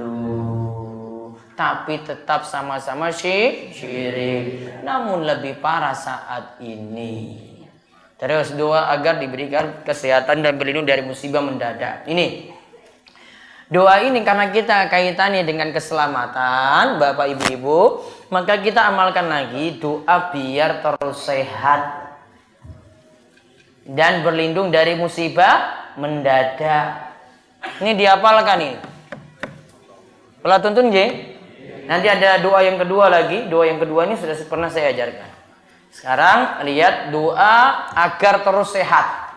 Tapi tetap sama-sama syirik. Namun lebih parah saat ini. Terus doa agar diberikan kesehatan dan berlindung dari musibah mendadak. Ini doa ini karena kita kaitannya dengan keselamatan Bapak Ibu-Ibu, Maka kita amalkan lagi doa biar terus sehat dan berlindung dari musibah mendadak. Ini dihafalkan ini. Kalau tuntun J. Nanti ada doa yang kedua lagi. Doa yang kedua ini sudah pernah saya ajarkan. Sekarang lihat doa agar terus sehat.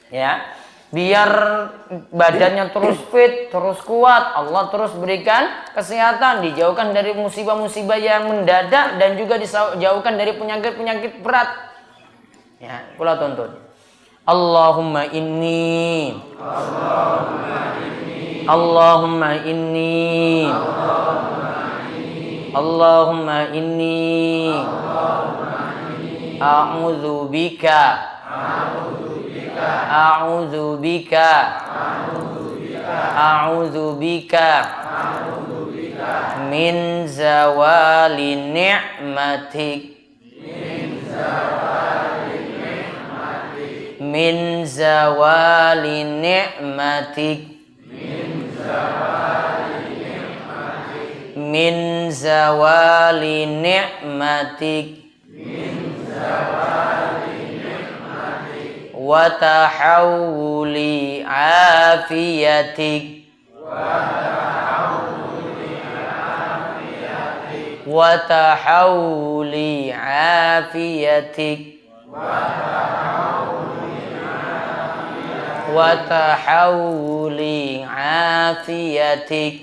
Ya. Biar badannya terus fit, terus kuat, Allah terus berikan kesehatan, dijauhkan dari musibah-musibah yang mendadak dan juga dijauhkan dari penyakit-penyakit berat. Ya, pula tuntun. Allahumma inni Allahumma inni Allahumma inni a'udzu bika A'udzu bika min zawali ni'matik min zawali ni'matik min zawali ni'matik wa tahawuli afiyatik wa tahawuli afiyatik wa tahawuli afiyatik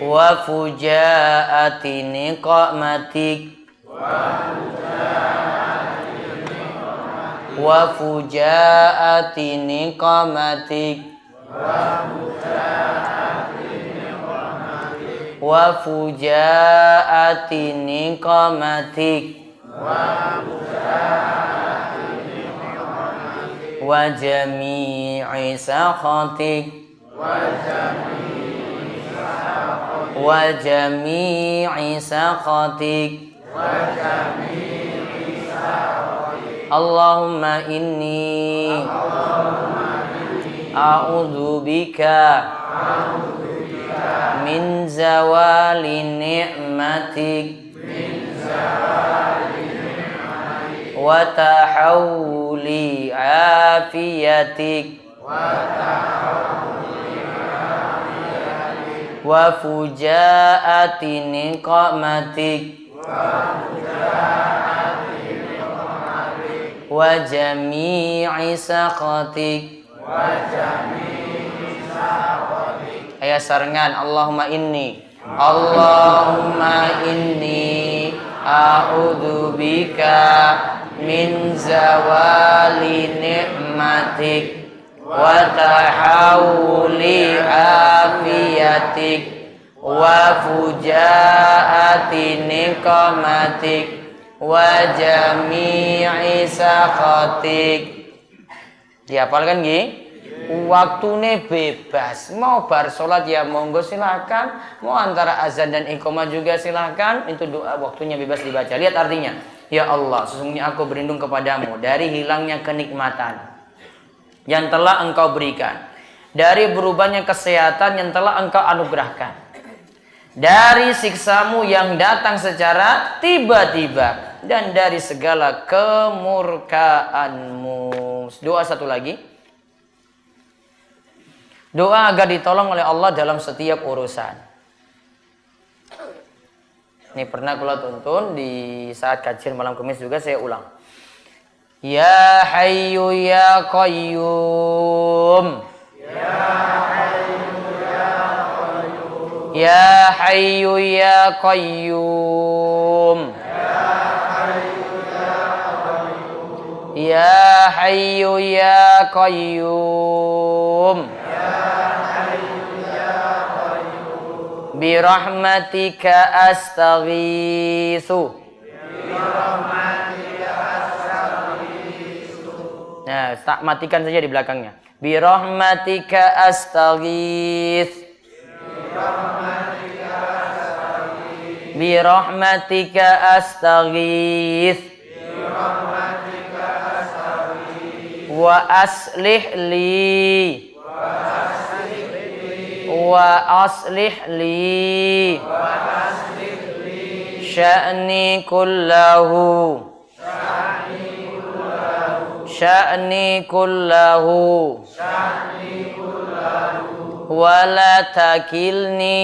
wa fujaati niqmatik wa fujaati niqmatik wa fujaati niqmatik wa jami'i sakhatik wa jami'i sakhatik Allahumma inni a'udzu bika min zawali ni'matik wa tahawuli afiyatik wa fujaati niqmatik wa jami'i sakhatik ayat sarengan Allahumma inni a'udzu bika min zawali ni'matik wa tahawuli afiyatik wa fujaati niqmatik wa jami'i sakhatik. Dihafalkan nggih? Waktune bebas. Mau bar salat ya monggo silakan, mau antara azan dan iqamah juga silakan. Itu doa waktunya bebas dibaca. Lihat artinya. Ya Allah, sesungguhnya aku berlindung kepadamu dari hilangnya kenikmatan yang telah Engkau berikan, dari berubahnya kesehatan yang telah Engkau anugerahkan, dari siksamu yang datang secara tiba-tiba, dan dari segala kemurkaanmu. Doa satu lagi. Doa agar ditolong oleh Allah dalam setiap urusan. Ini pernah kula tuntun di saat kajian malam Kamis juga saya ulang. Ya Hayyu Ya Qayyum. Ya Hayyu Ya Qayyum. Ya Hayyu Ya Qayyum. Birahmatika astaghitsu. Nah, tak matikan saja di belakangnya. Birahmatika astaghits. Birahmatika astaghits. Wa aslih li wa aslih li sya'ni kullahu wa la takilni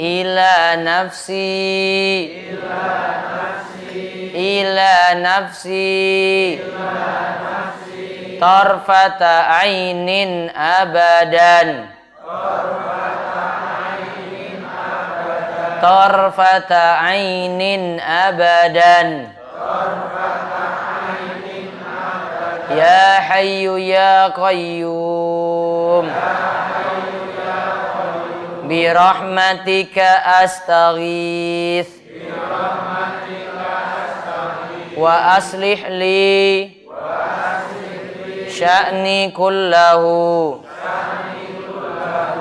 ila nafsi tarfata ainin abadan ya hayyu ya qayyum bi rahmatika astaghits wa aslih li sya'ni kullahu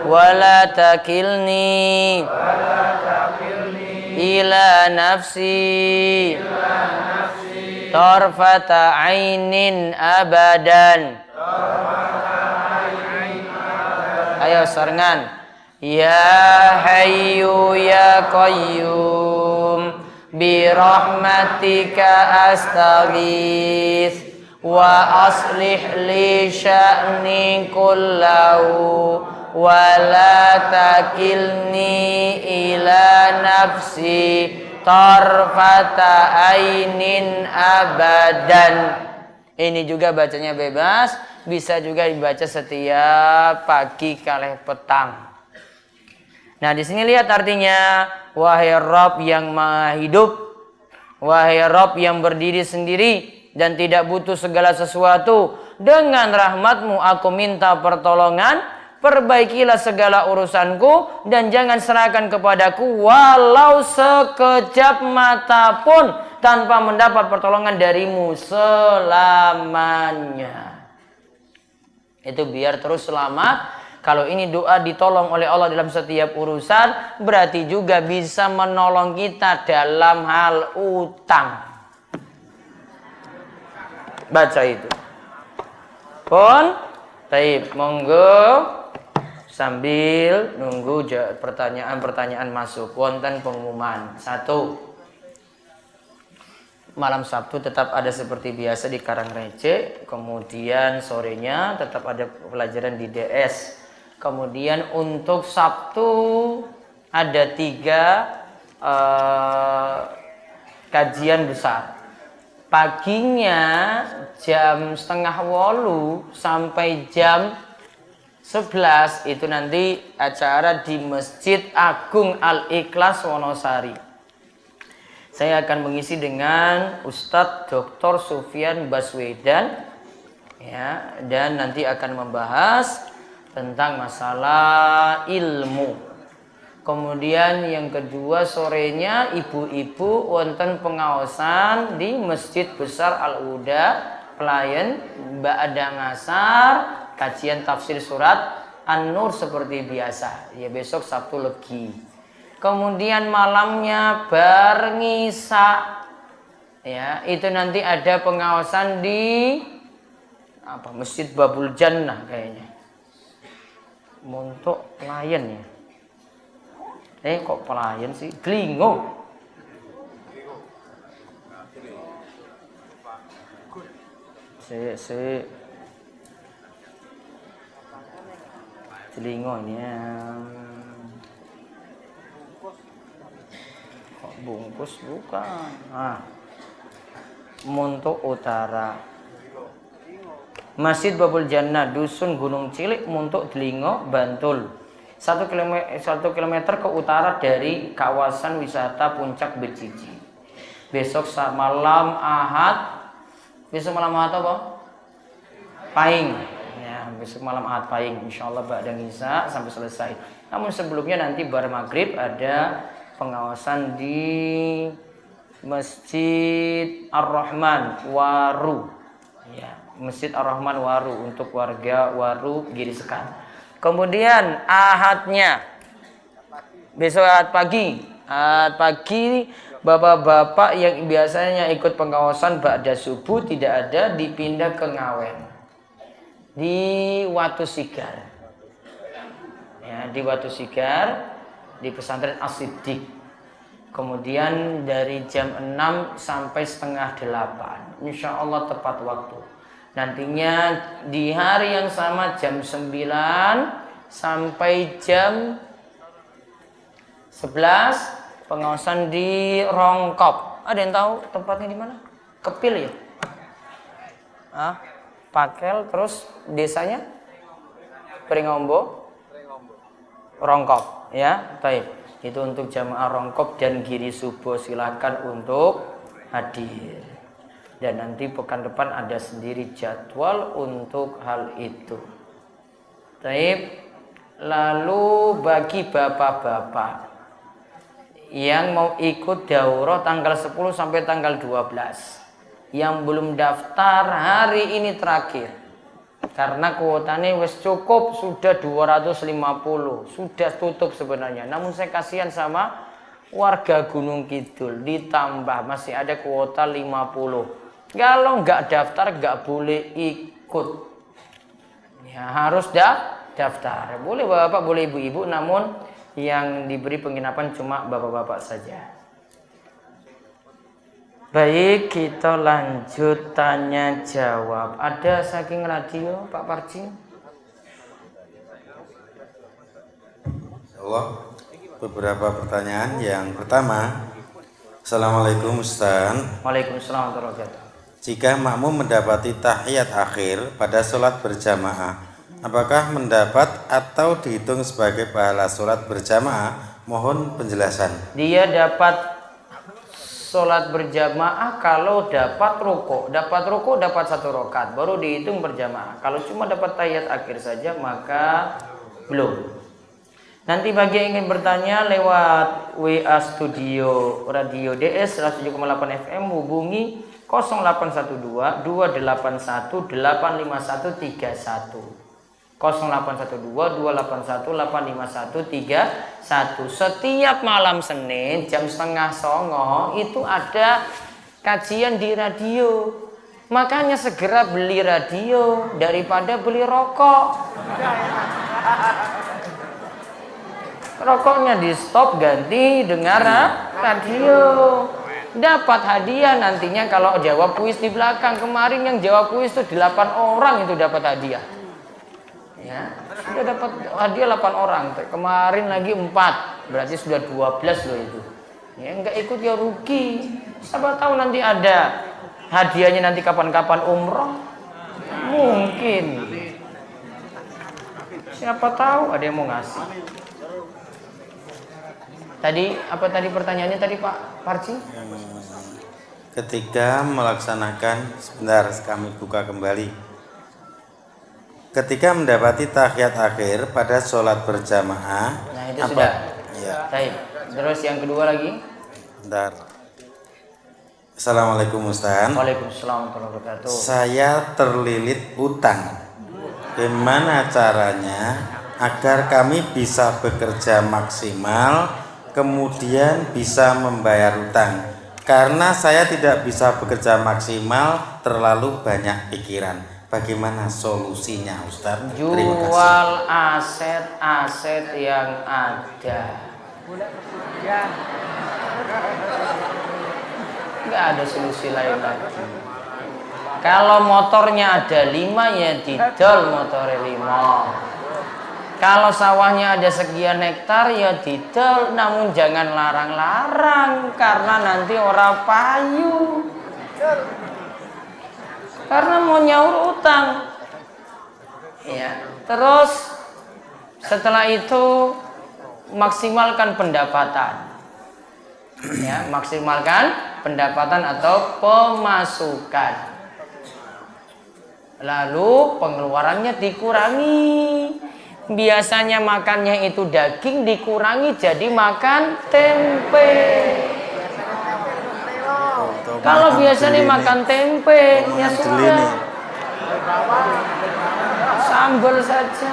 wa la takilni ila nafsi tarfata ainin abadan. Ayo sarengan. Ya hayyu ya qayyum bi rahmatika astaghits wa aslih li sya'ni kullahu wa la takilni ila nafsi tarfata ainin abadan. Ini juga bacanya bebas, bisa juga dibaca setiap pagi kalih petang. Nah, di sini lihat artinya, wahai Rabb yang Maha Hidup, wahai Rabb yang berdiri sendiri dan tidak butuh segala sesuatu, dengan rahmat-Mu aku minta pertolongan, perbaikilah segala urusanku dan jangan serahkan kepadaku walau sekejap mata pun tanpa mendapat pertolongan darimu selamanya. Itu biar terus selamat. Kalau ini doa ditolong oleh Allah dalam setiap urusan, berarti juga bisa menolong kita dalam hal utang. Baca itu. Pun, taib, monggo sambil nunggu pertanyaan-pertanyaan masuk. Wonten pengumuman. 1. Malam Sabtu tetap ada seperti biasa di Karangreje. Kemudian sorenya tetap ada pelajaran di DS. Kemudian untuk Sabtu ada 3 kajian besar. Paginya jam 7:30 sampai jam 11 itu nanti acara di Masjid Agung Al-Ikhlas Wonosari. Saya akan mengisi dengan Ustadz Dr. Sufyan Baswedan, ya, dan nanti akan membahas tentang masalah ilmu. Kemudian yang kedua sorenya ibu-ibu wonten pengaosan di Masjid Besar Al-Huda pelayan ba'da ngasar kajian tafsir surat An-Nur seperti biasa. Ya besok Sabtu Legi. Kemudian malamnya bareng Isya. Ya, itu nanti ada pengawasan di Masjid Babul Jannah kayaknya. Untuk pelayan ya. Kok pelayan sih? Delingo. Delingo ini. Kok bungkus bukan? Montok Utara. Masjid Babul Jannah, Dusun Gunung Cilik, Muntuk Delingo, Bantul. 1 kilometer ke utara dari kawasan wisata Puncak Bejiji. Besok malam Ahad. Besok malam Ahad apa? Pahing. Ya, besok malam Ahad Pahing. Insyaallah ba'da Isya sampai selesai. Namun sebelumnya nanti bar maghrib ada pengawasan di Masjid Ar-Rahman Waru. Ya, Masjid Ar-Rahman Waru untuk warga Waru Giri Sekan. Kemudian Ahadnya besok Ahad pagi Bapak-bapak yang biasanya ikut pengawasan ba'da subuh tidak ada, dipindah ke Ngawen di Watu Sigar. Ya, di Watu Sigar di pesantren As-Siddiq. Kemudian dari jam 6 sampai setengah 8. Insya Allah tepat waktu. Nantinya di hari yang sama jam 9 sampai jam 11 pengawasan di Rongkop. Ada yang tahu tempatnya di mana? Kepil ya? Pakel, terus desanya? Pringombo? Rongkop, ya. Baik. Itu untuk jamaah Rongkop dan Giri Subo, silakan untuk hadir. Dan nanti pekan depan ada sendiri jadwal untuk hal itu. Baik. Lalu bagi bapak-bapak yang mau ikut daurah tanggal 10 sampai tanggal 12, yang belum daftar hari ini terakhir, karena kuotanya wes cukup, sudah 250, sudah tutup sebenarnya. Namun saya kasihan sama warga Gunung Kidul, ditambah masih ada kuota 50. Kalau nggak daftar nggak boleh ikut, ya harus daftar. Boleh bapak, boleh ibu-ibu, namun yang diberi penginapan cuma bapak-bapak saja. Baik, kita lanjut tanya jawab. Ada saking radio Pak Parji? Allah, beberapa pertanyaan. Yang pertama, Assalamualaikum Ustaz. Waalaikumsalam warahmatullahi wabarakatuh. Jika makmum mendapati tahiyat akhir pada sholat berjamaah, apakah mendapat atau dihitung sebagai pahala sholat berjamaah? Mohon penjelasan. Dia dapat sholat berjamaah kalau dapat rukuk. Dapat rukuk dapat 1 rakaat, baru dihitung berjamaah. Kalau cuma dapat tahiyat akhir saja maka belum. Nanti bagi yang ingin bertanya lewat WA Studio Radio DS 107,8 FM hubungi 0812 281 85131. 0812 281 85131. Setiap malam Senin jam 8:30 itu ada kajian di radio. Makanya segera beli radio daripada beli rokok. Rokoknya di stop, ganti dengar radio. Dapat hadiah nantinya kalau jawab kuis di belakang. Kemarin yang jawab kuis itu 8 orang itu dapat hadiah. Ya, sudah dapat hadiah 8 orang. Kemarin lagi 4, berarti sudah 12 loh itu. Ya enggak ikut ya rugi. Siapa tahu nanti ada hadiahnya nanti kapan-kapan umroh. Mungkin. Siapa tahu ada yang mau ngasih. Tadi apa tadi pertanyaannya tadi Pak Parji? Ketika melaksanakan, sebentar kami buka kembali. Ketika mendapati tahiyat akhir pada sholat berjamaah, Nah itu sudah. Ya. Baik. Terus yang kedua lagi? Bentar. Assalamualaikum Ustaz. Waalaikumsalam warahmatullahi wabarakatuh. Saya terlilit utang. Bagaimana caranya agar kami bisa bekerja maksimal kemudian bisa membayar utang? Karena saya tidak bisa bekerja maksimal, terlalu banyak pikiran. Bagaimana solusinya Ustaz? Terima kasih. Jual aset-aset yang ada. Nggak ada solusi lain lagi. Kalau motornya ada 5 ya didol motornya 5. Kalau sawahnya ada sekian hektar ya didol, namun jangan larang-larang karena nanti orang payu. Karena mau nyaur utang. Ya, terus setelah itu maksimalkan pendapatan. Ya, maksimalkan pendapatan atau pemasukan. Lalu pengeluarannya dikurangi. Biasanya makannya itu daging, dikurangi jadi makan tempe. Kalau biasanya makan tempe, ya sudah. Sambal saja.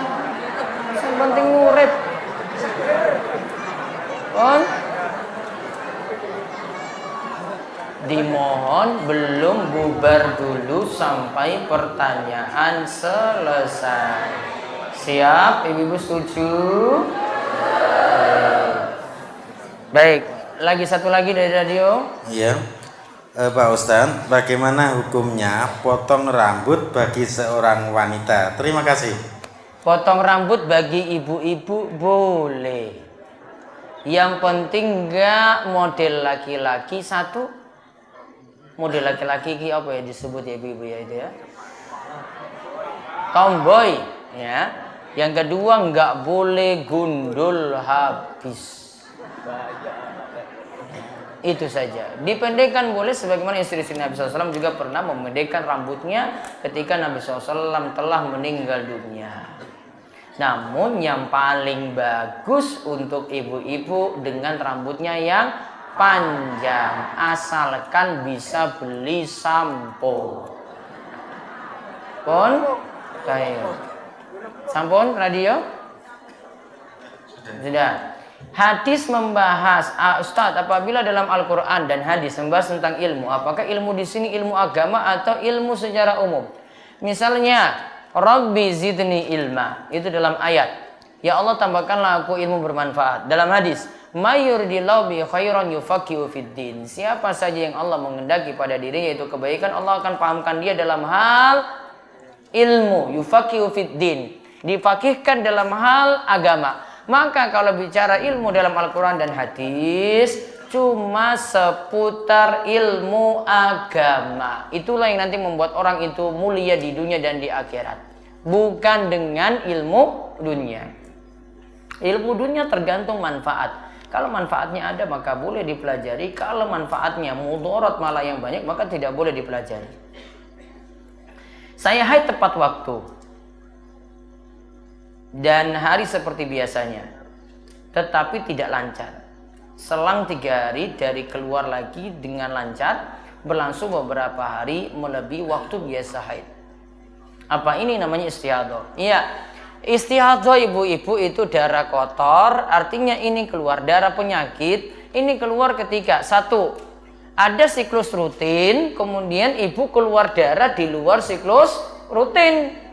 Yang penting urip. Dimohon belum bubar dulu sampai pertanyaan selesai. Siap? Ibu-ibu setuju? Baik, lagi satu lagi dari radio. Iya. Pak Ustadz, bagaimana hukumnya potong rambut bagi seorang wanita? Terima kasih. Potong rambut bagi ibu-ibu boleh. Yang penting enggak model laki-laki satu. Model laki-laki ki apa ya disebut ya ibu-ibu ya itu ya? Tomboy ya. Yang kedua enggak boleh gundul habis. Itu saja. Dipendekkan boleh sebagaimana istri-istri Nabi SAW juga pernah memendekkan rambutnya ketika Nabi SAW telah meninggal dunia. Namun yang paling bagus untuk ibu-ibu dengan rambutnya yang panjang, asalkan bisa beli sampo. Pon, kayak sampun radio? Sudah. Hadis membahas, Ustaz, apabila dalam Al-Quran dan hadis membahas tentang ilmu, apakah ilmu di sini ilmu agama atau ilmu secara umum? Misalnya, Rabbi zidni ilma, itu dalam ayat. Ya Allah tambahkanlah aku ilmu bermanfaat. Dalam hadis, Mayuridillahu bi khairan yufaqihu fiddin. Siapa saja yang Allah mengendaki pada dirinya itu kebaikan, Allah akan pahamkan dia dalam hal ilmu, yufaqihu fiddin, difaqihkan dalam hal agama. Maka kalau bicara ilmu dalam Al-Quran dan hadis, cuma seputar ilmu agama. Itulah yang nanti membuat orang itu mulia di dunia dan di akhirat, bukan dengan ilmu dunia. Ilmu dunia tergantung manfaat. Kalau manfaatnya ada maka boleh dipelajari. Kalau manfaatnya mudarat malah yang banyak maka tidak boleh dipelajari. Saya haid tepat waktu dan hari seperti biasanya, tetapi tidak lancar. Selang 3 hari dari keluar lagi dengan lancar, berlangsung beberapa hari melebihi waktu biasa haid. Apa ini namanya istihadah? Iya. Istihadah ibu-ibu itu darah kotor, artinya ini keluar darah penyakit. Ini keluar ketika 1, ada siklus rutin, kemudian ibu keluar darah di luar siklus rutin.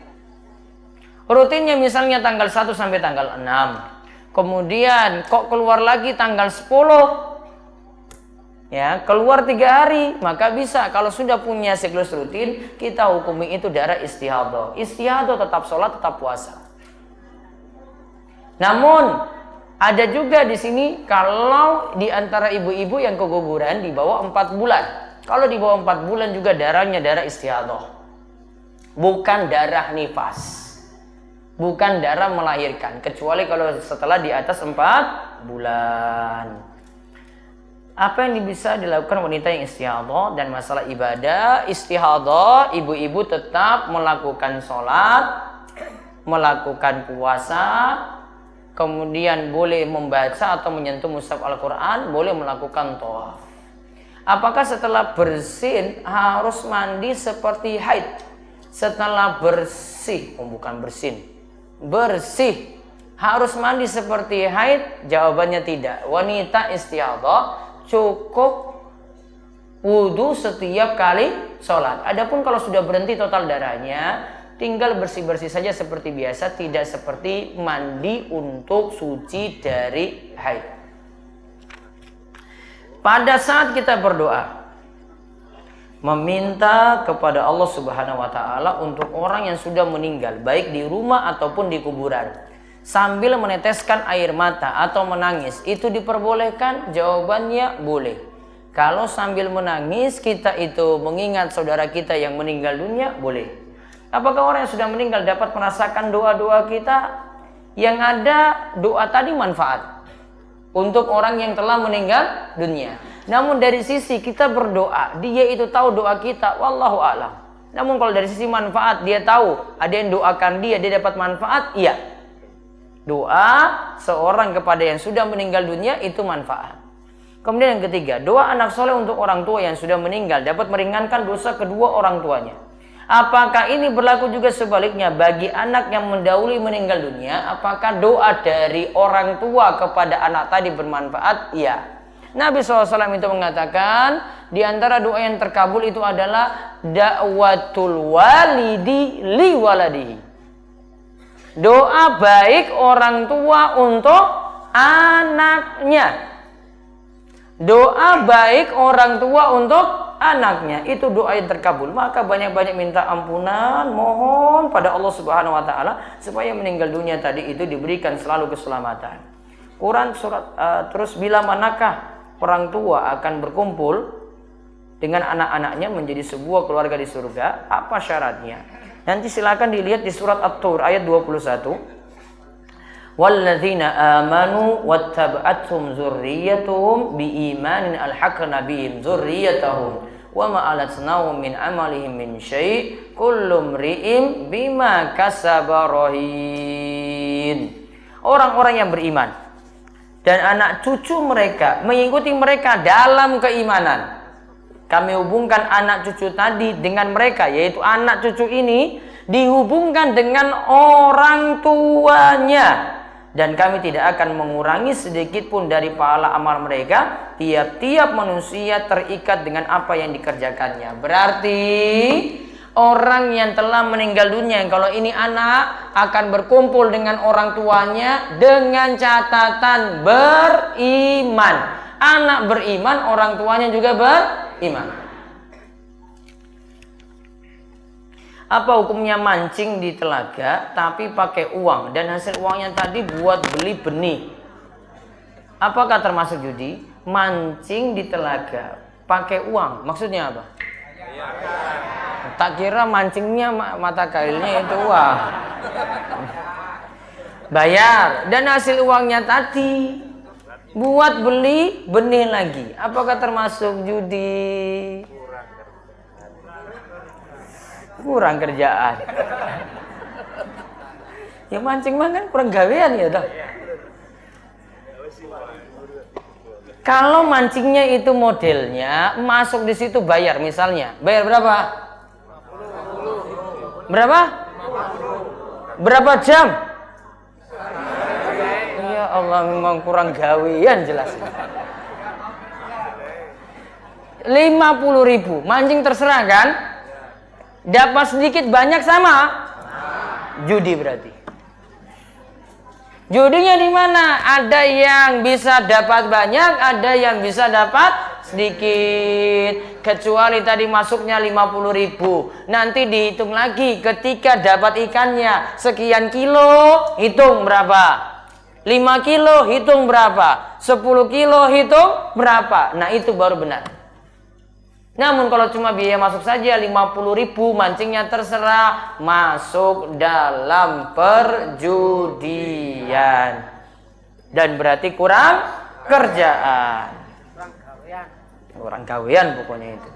Rutinnya misalnya tanggal 1 sampai tanggal 6. Kemudian kok keluar lagi tanggal 10. Ya, keluar 3 hari, maka bisa. Kalau sudah punya siklus rutin, kita hukumi itu darah istihadah. Istihadah tetap sholat, tetap puasa. Namun ada juga di sini kalau di antara ibu-ibu yang keguguran di bawah 4 bulan. Kalau di bawah 4 bulan juga darahnya darah istihadah. Bukan darah nifas. Bukan darah melahirkan, kecuali kalau setelah di atas 4 bulan. Apa yang bisa dilakukan wanita yang istihadah dan masalah ibadah? Istihadah, ibu-ibu tetap melakukan sholat, melakukan puasa, kemudian boleh membaca atau menyentuh mushaf Al-Quran, boleh melakukan tawaf. Apakah setelah bersin harus mandi seperti haid? Setelah bersih, bukan bersin, bersih harus mandi seperti haid? Jawabannya tidak. Wanita istihadah cukup wudu setiap kali sholat. Adapun kalau sudah berhenti total darahnya, tinggal bersih-bersih saja seperti biasa, tidak seperti mandi untuk suci dari haid. Pada saat kita berdoa, meminta kepada Allah Subhanahu wa taala untuk orang yang sudah meninggal, baik di rumah ataupun di kuburan, sambil meneteskan air mata atau menangis, itu diperbolehkan? Jawabannya boleh. Kalau sambil menangis kita itu mengingat saudara kita yang meninggal dunia, boleh. Apakah orang yang sudah meninggal dapat merasakan doa-doa kita? Yang ada doa tadi manfaat untuk orang yang telah meninggal dunia. Namun dari sisi kita berdoa, dia itu tahu doa kita, wallahu a'lam. Namun kalau dari sisi manfaat, dia tahu ada yang doakan dia dapat manfaat, iya. Doa seorang kepada yang sudah meninggal dunia itu manfaat. Kemudian yang ketiga, doa anak soleh untuk orang tua yang sudah meninggal dapat meringankan dosa kedua orang tuanya. Apakah ini berlaku juga sebaliknya bagi anak yang mendahului meninggal dunia? Apakah doa dari orang tua kepada anak tadi bermanfaat? Iya. Nabi SAW itu mengatakan, di antara doa yang terkabul itu adalah da'watul walidi li waladihi. Doa baik orang tua untuk anaknya. Doa baik orang tua untuk anaknya, itu doa yang terkabul. Maka banyak-banyak minta ampunan, mohon pada Allah Subhanahu wa taala supaya meninggal dunia tadi itu diberikan selalu keselamatan. Quran surat terus bila manakah orang tua akan berkumpul dengan anak-anaknya menjadi sebuah keluarga di surga, apa syaratnya? Nanti silakan dilihat di surat At-Tur ayat 21. Walladzina amanu wattaba'athum dzurriyyatuhum biimanin alhaqna bihim dzurriyyatahum wama alatnahum min amalihim min syai' kullu mri'in bima kasaba rahin. Orang-orang yang beriman dan anak cucu mereka mengikuti mereka dalam keimanan. Kami hubungkan anak cucu tadi dengan mereka, yaitu anak cucu ini dihubungkan dengan orang tuanya. Dan kami tidak akan mengurangi sedikit pun dari pahala amal mereka. Tiap-tiap manusia terikat dengan apa yang dikerjakannya. Berarti orang yang telah meninggal dunia, kalau ini anak, akan berkumpul dengan orang tuanya dengan catatan beriman. Anak beriman, orang tuanya juga beriman. Apa hukumnya mancing di telaga tapi pakai uang dan hasil uangnya tadi buat beli benih? Apakah termasuk judi? Mancing di telaga pakai uang, maksudnya apa? Tak kira mancingnya mata kailnya itu uang. Bayar dan hasil uangnya tadi buat beli benih lagi. Apakah termasuk judi? Kurang kerjaan. Ya mancing mah kan kurang gawean ya toh. Kalau mancingnya itu modelnya masuk di situ bayar, misalnya bayar berapa? Berapa? Berapa jam? Ya Allah, memang kurang gawean jelas. 50.000 mancing terserah kan? Dapat sedikit banyak sama judi berarti. Judinya di mana? Ada yang bisa dapat banyak, ada yang bisa dapat sedikit. Kecuali tadi masuknya 50.000. Nanti dihitung lagi ketika dapat ikannya sekian kilo, hitung berapa? 5 kilo hitung berapa? 10 kilo hitung berapa? Nah itu baru benar. Namun kalau cuma biaya masuk saja 50.000, mancingnya terserah, masuk dalam perjudian. Dan berarti kurang kerjaan. Kurang gawean pokoknya itu.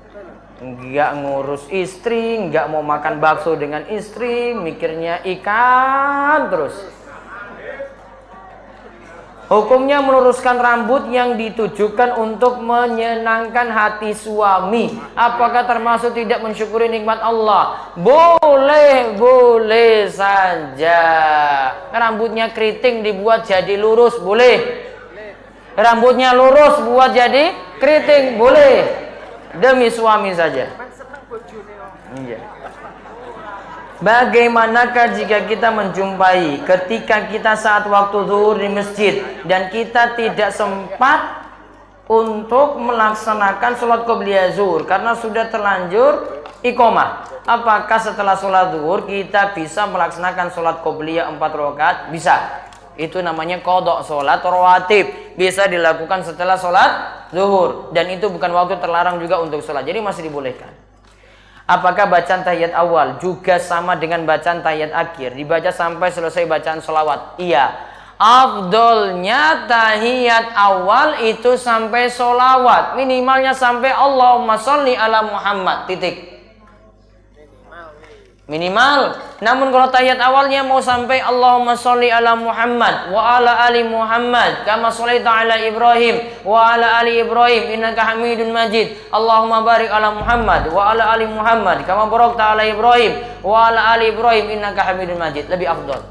Enggak ngurus istri, enggak mau makan bakso dengan istri, mikirnya ikan terus. Hukumnya meluruskan rambut yang ditujukan untuk menyenangkan hati suami. Apakah termasuk tidak mensyukuri nikmat Allah? Boleh saja. Rambutnya keriting dibuat jadi lurus, boleh. Rambutnya lurus buat jadi keriting, boleh. Demi suami saja. Iya. Bagaimanakah jika kita menjumpai ketika kita saat waktu zuhur di masjid dan kita tidak sempat untuk melaksanakan sholat qobliyah zuhur karena sudah terlanjur iqomah? Apakah setelah sholat zuhur kita bisa melaksanakan sholat qobliyah 4 rakaat? Bisa. Itu namanya qadha sholat rawatib. Bisa dilakukan setelah sholat zuhur dan itu bukan waktu terlarang juga untuk sholat. Jadi masih dibolehkan. Apakah bacaan tahiyat awal juga sama dengan bacaan tahiyat akhir? Dibaca sampai selesai bacaan sholawat? Iya. Afdolnya tahiyat awal itu sampai sholawat. Minimalnya sampai Allahumma sholli ala Muhammad. Titik. Minimal. Namun kalau tahiyat awalnya mau sampai Allahumma sholli ala Muhammad wa ala ali Muhammad kama sholaita ala Ibrahim wa ala ali Ibrahim innaka Hamidun Majid. Allahumma barik ala Muhammad wa ala ali Muhammad kama barakta ala Ibrahim wa ala ali Ibrahim innaka Hamidun Majid. Lebih afdal.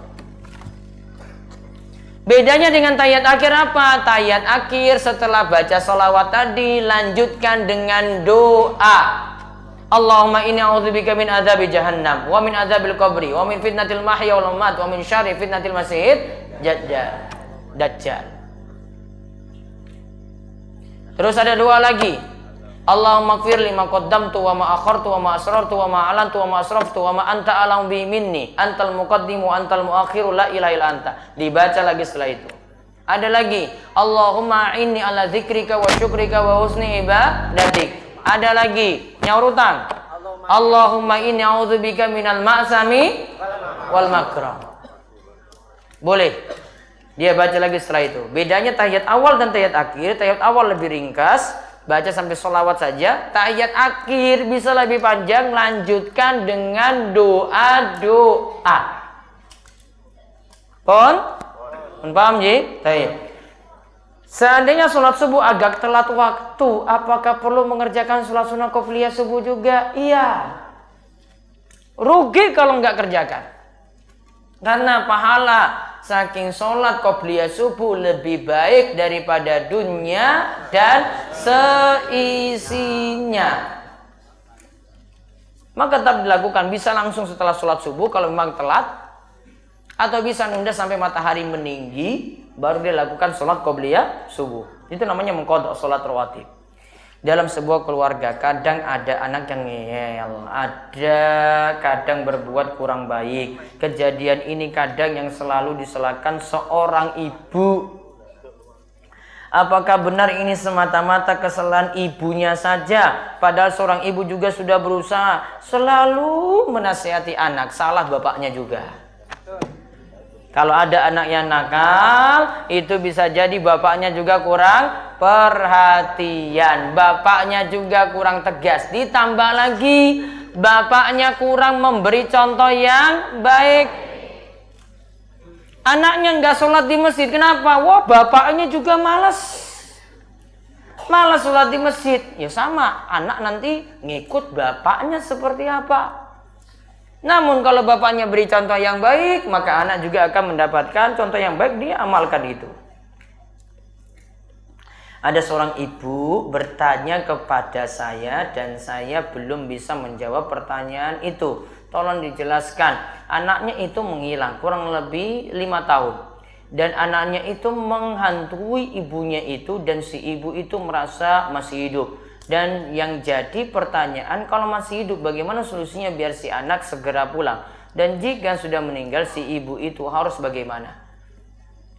Bedanya dengan tahiyat akhir apa? Tahiyat akhir setelah baca sholawat tadi lanjutkan dengan doa. Allahumma inni a'udzubika min adzabi jahannam wa min adzabil qabri wa min fitnatil mahya wal mamat wa min syarri fitnatil masiihid dajjal. Terus ada doa lagi. Allahumma ighfir li ma qaddamtu wa ma akhartu wa ma asrartu wa ma alantu wa ma asraftu wa ma anta a'lamu bi minni antal muqaddimu antal muakhiru la ilaha illa anta. Dibaca lagi setelah itu. Ada lagi. Allahumma inni ala dzikrika wa syukrika wa husni ibadatik. Ada lagi, nyaurutan. Allahumma inni a'udzubika minal ma'sami wal makram. Boleh. Dia baca lagi setelah itu. Bedanya tahiyat awal dan tahiyat akhir. Tahiyat awal lebih ringkas, baca sampai sholawat saja. Tahiyat akhir bisa lebih panjang, lanjutkan dengan doa-doa. Paham ji? Baik. Seandainya sholat subuh agak telat waktu, apakah perlu mengerjakan sholat sunnah qobliyah subuh juga? Iya. Rugi kalau nggak kerjakan. Karena pahala saking sholat qobliyah subuh lebih baik daripada dunia dan seisinya. Maka tetap dilakukan. Bisa langsung setelah sholat subuh kalau memang telat. Atau bisa nunda sampai matahari meninggi, baru dia lakukan sholat qobliyah subuh. Itu namanya mengqadha sholat rawatib. Dalam sebuah keluarga kadang ada anak yang ngeyel, ada kadang berbuat kurang baik. Kejadian ini kadang yang selalu disalahkan seorang ibu. Apakah benar ini semata-mata kesalahan ibunya saja? Padahal seorang ibu juga sudah berusaha selalu menasihati anak, salah bapaknya juga. Kalau ada anak yang nakal, itu bisa jadi bapaknya juga kurang perhatian. Bapaknya juga kurang tegas. Ditambah lagi, bapaknya kurang memberi contoh yang baik. Anaknya nggak sholat di masjid. Kenapa? Wah, bapaknya juga malas. Malas sholat di masjid. Ya sama, anak nanti ngikut bapaknya seperti apa. Namun kalau bapaknya beri contoh yang baik, maka anak juga akan mendapatkan contoh yang baik, dia amalkan itu. Ada seorang ibu bertanya kepada saya dan saya belum bisa menjawab pertanyaan itu. Tolong dijelaskan. Anaknya itu menghilang kurang lebih 5 tahun. Dan anaknya itu menghantui ibunya itu dan si ibu itu merasa masih hidup. Dan yang jadi pertanyaan, kalau masih hidup bagaimana solusinya biar si anak segera pulang? Dan jika sudah meninggal si ibu itu harus bagaimana?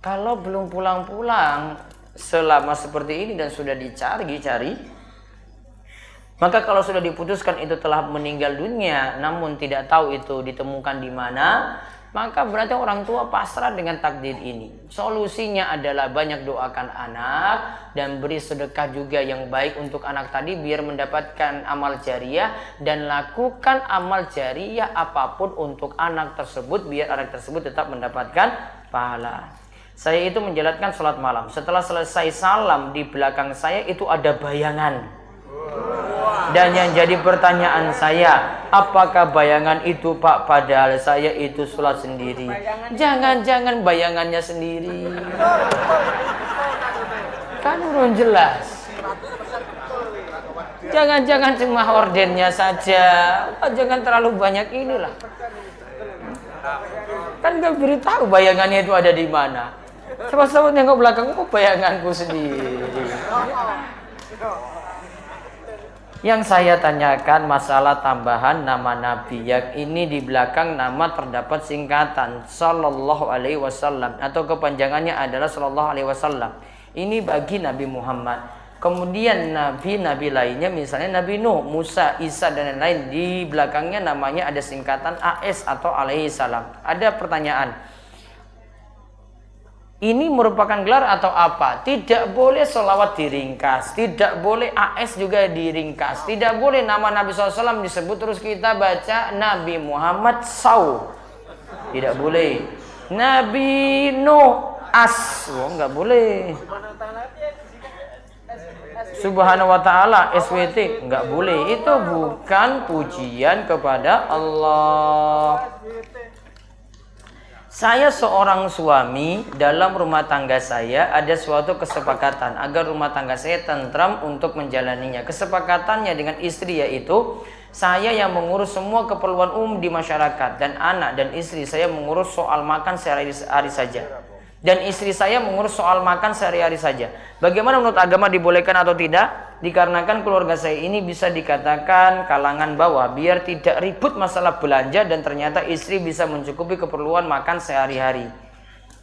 Kalau belum pulang-pulang selama seperti ini dan sudah dicari-cari, maka kalau sudah diputuskan itu telah meninggal dunia namun tidak tahu itu ditemukan di mana, maka berarti orang tua pasrah dengan takdir ini. Solusinya adalah banyak doakan anak dan beri sedekah juga yang baik untuk anak tadi biar mendapatkan amal jariah, dan lakukan amal jariah apapun untuk anak tersebut biar anak tersebut tetap mendapatkan pahala. Saya itu menjalankan sholat malam. Setelah selesai salam, di belakang saya itu ada bayangan. Dan yang jadi pertanyaan saya, apakah bayangan itu Pak? Padahal saya itu sholat sendiri. Jangan-jangan bayangannya sendiri. Kan belum jelas. Jangan-jangan cuma ordennya saja. Jangan terlalu banyak inilah. Kan gak beritahu bayangannya itu ada di mana. Coba-coba nengok belakang, kok bayanganku sendiri. Yang saya tanyakan masalah tambahan nama Nabi, yang ini di belakang nama terdapat singkatan Sallallahu Alaihi Wasallam atau kepanjangannya adalah Sallallahu Alaihi Wasallam. Ini bagi Nabi Muhammad. Kemudian nabi-nabi lainnya misalnya Nabi Nuh, Musa, Isa dan lain-lain, di belakangnya namanya ada singkatan AS atau Alaihi Salam. Ada pertanyaan. Ini merupakan gelar atau apa? Tidak boleh sholawat diringkas, tidak boleh AS juga diringkas, tidak boleh nama Nabi SAW disebut terus kita baca Nabi Muhammad SAW. Tidak boleh. Nabi Nuh As, nggak boleh. Subhanahu wa ta'ala SWT, nggak boleh. Itu bukan pujian kepada Allah. Saya seorang suami, dalam rumah tangga saya ada suatu kesepakatan agar rumah tangga saya tentram untuk menjalaninya. Kesepakatannya dengan istri yaitu saya yang mengurus semua keperluan umum di masyarakat, dan anak dan istri saya mengurus soal makan sehari-hari saja. Dan istri saya mengurus soal makan sehari-hari saja. Bagaimana menurut agama, dibolehkan atau tidak? Dikarenakan keluarga saya ini bisa dikatakan kalangan bawah, biar tidak ribut masalah belanja, dan ternyata istri bisa mencukupi keperluan makan sehari-hari.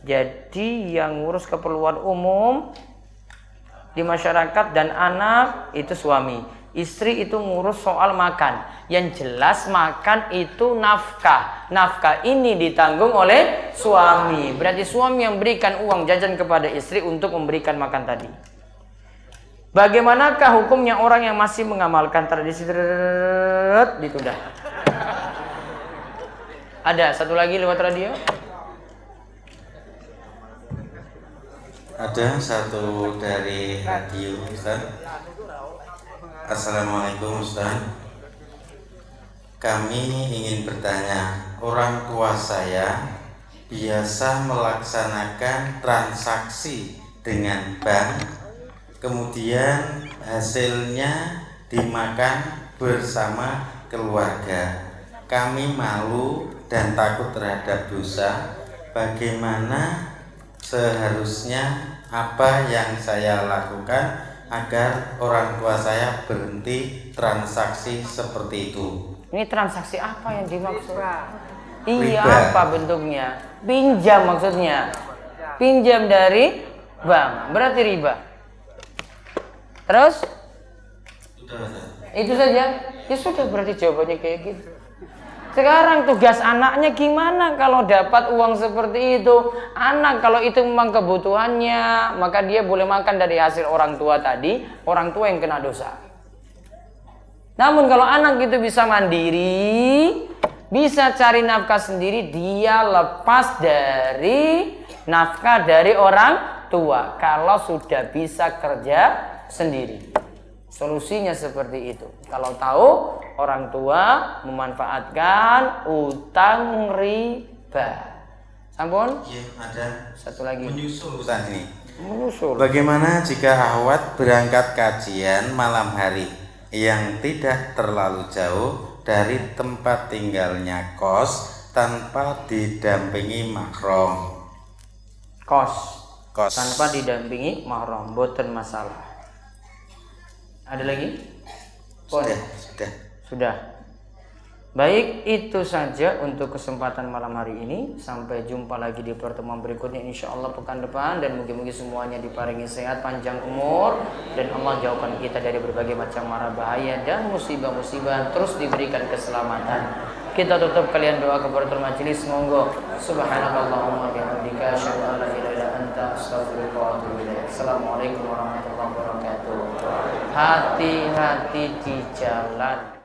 Jadi yang ngurus keperluan umum di masyarakat dan anak itu suami. Istri itu ngurus soal makan. Yang jelas makan itu nafkah. Nafkah ini ditanggung oleh suami. Berarti suami yang berikan uang jajan kepada istri untuk memberikan makan tadi. Bagaimanakah hukumnya orang yang masih mengamalkan tradisi itu dah. Ada satu lagi lewat radio. Ada satu dari radio, Ustaz. Assalamualaikum Ustaz. Kami ingin bertanya, orang tua saya biasa melaksanakan transaksi dengan bank, kemudian hasilnya dimakan bersama keluarga. Kami malu dan takut terhadap dosa. Bagaimana seharusnya, apa yang saya lakukan agar orang tua saya berhenti transaksi seperti itu? Ini transaksi apa yang dimaksud? Riba. Iya, apa bentuknya? Pinjam maksudnya. Pinjam dari bank, berarti riba. Terus? Itu saja? Ya sudah, berarti jawabannya kayak gitu. Sekarang tugas anaknya gimana kalau dapat uang seperti itu? Anak kalau itu memang kebutuhannya, maka dia boleh makan dari hasil orang tua tadi. Orang tua yang kena dosa. Namun kalau anak itu bisa mandiri, bisa cari nafkah sendiri, dia lepas dari nafkah dari orang tua kalau sudah bisa kerja sendiri. Solusinya seperti itu. Kalau tahu orang tua memanfaatkan utang riba. Sampun? Iya, ada Satu lagi. menyusul Ustaz ini. Menyusul. Bagaimana jika ahwat berangkat kajian malam hari yang tidak terlalu jauh dari tempat tinggalnya kos tanpa didampingi mahram? Kos. Kos. Tanpa didampingi mahram, boten masalah. Ada lagi? Sudah. Sudah. Baik, itu saja untuk kesempatan malam hari ini. Sampai jumpa lagi di pertemuan berikutnya insya Allah pekan depan. Dan mungkin semuanya diparingi sehat, panjang umur, dan Allah jauhkan kita dari berbagai macam mara bahaya dan musibah-musibah. Terus diberikan keselamatan. Kita tutup kalian doa kepada majelis. Monggo. Subhanallahumma bihamdika asyhadu an la ilaha illa anta astaghfiruka wa atubu ilaik. Assalamualaikum warahmatullahi wabarakatuh. Hati-hati di jalan.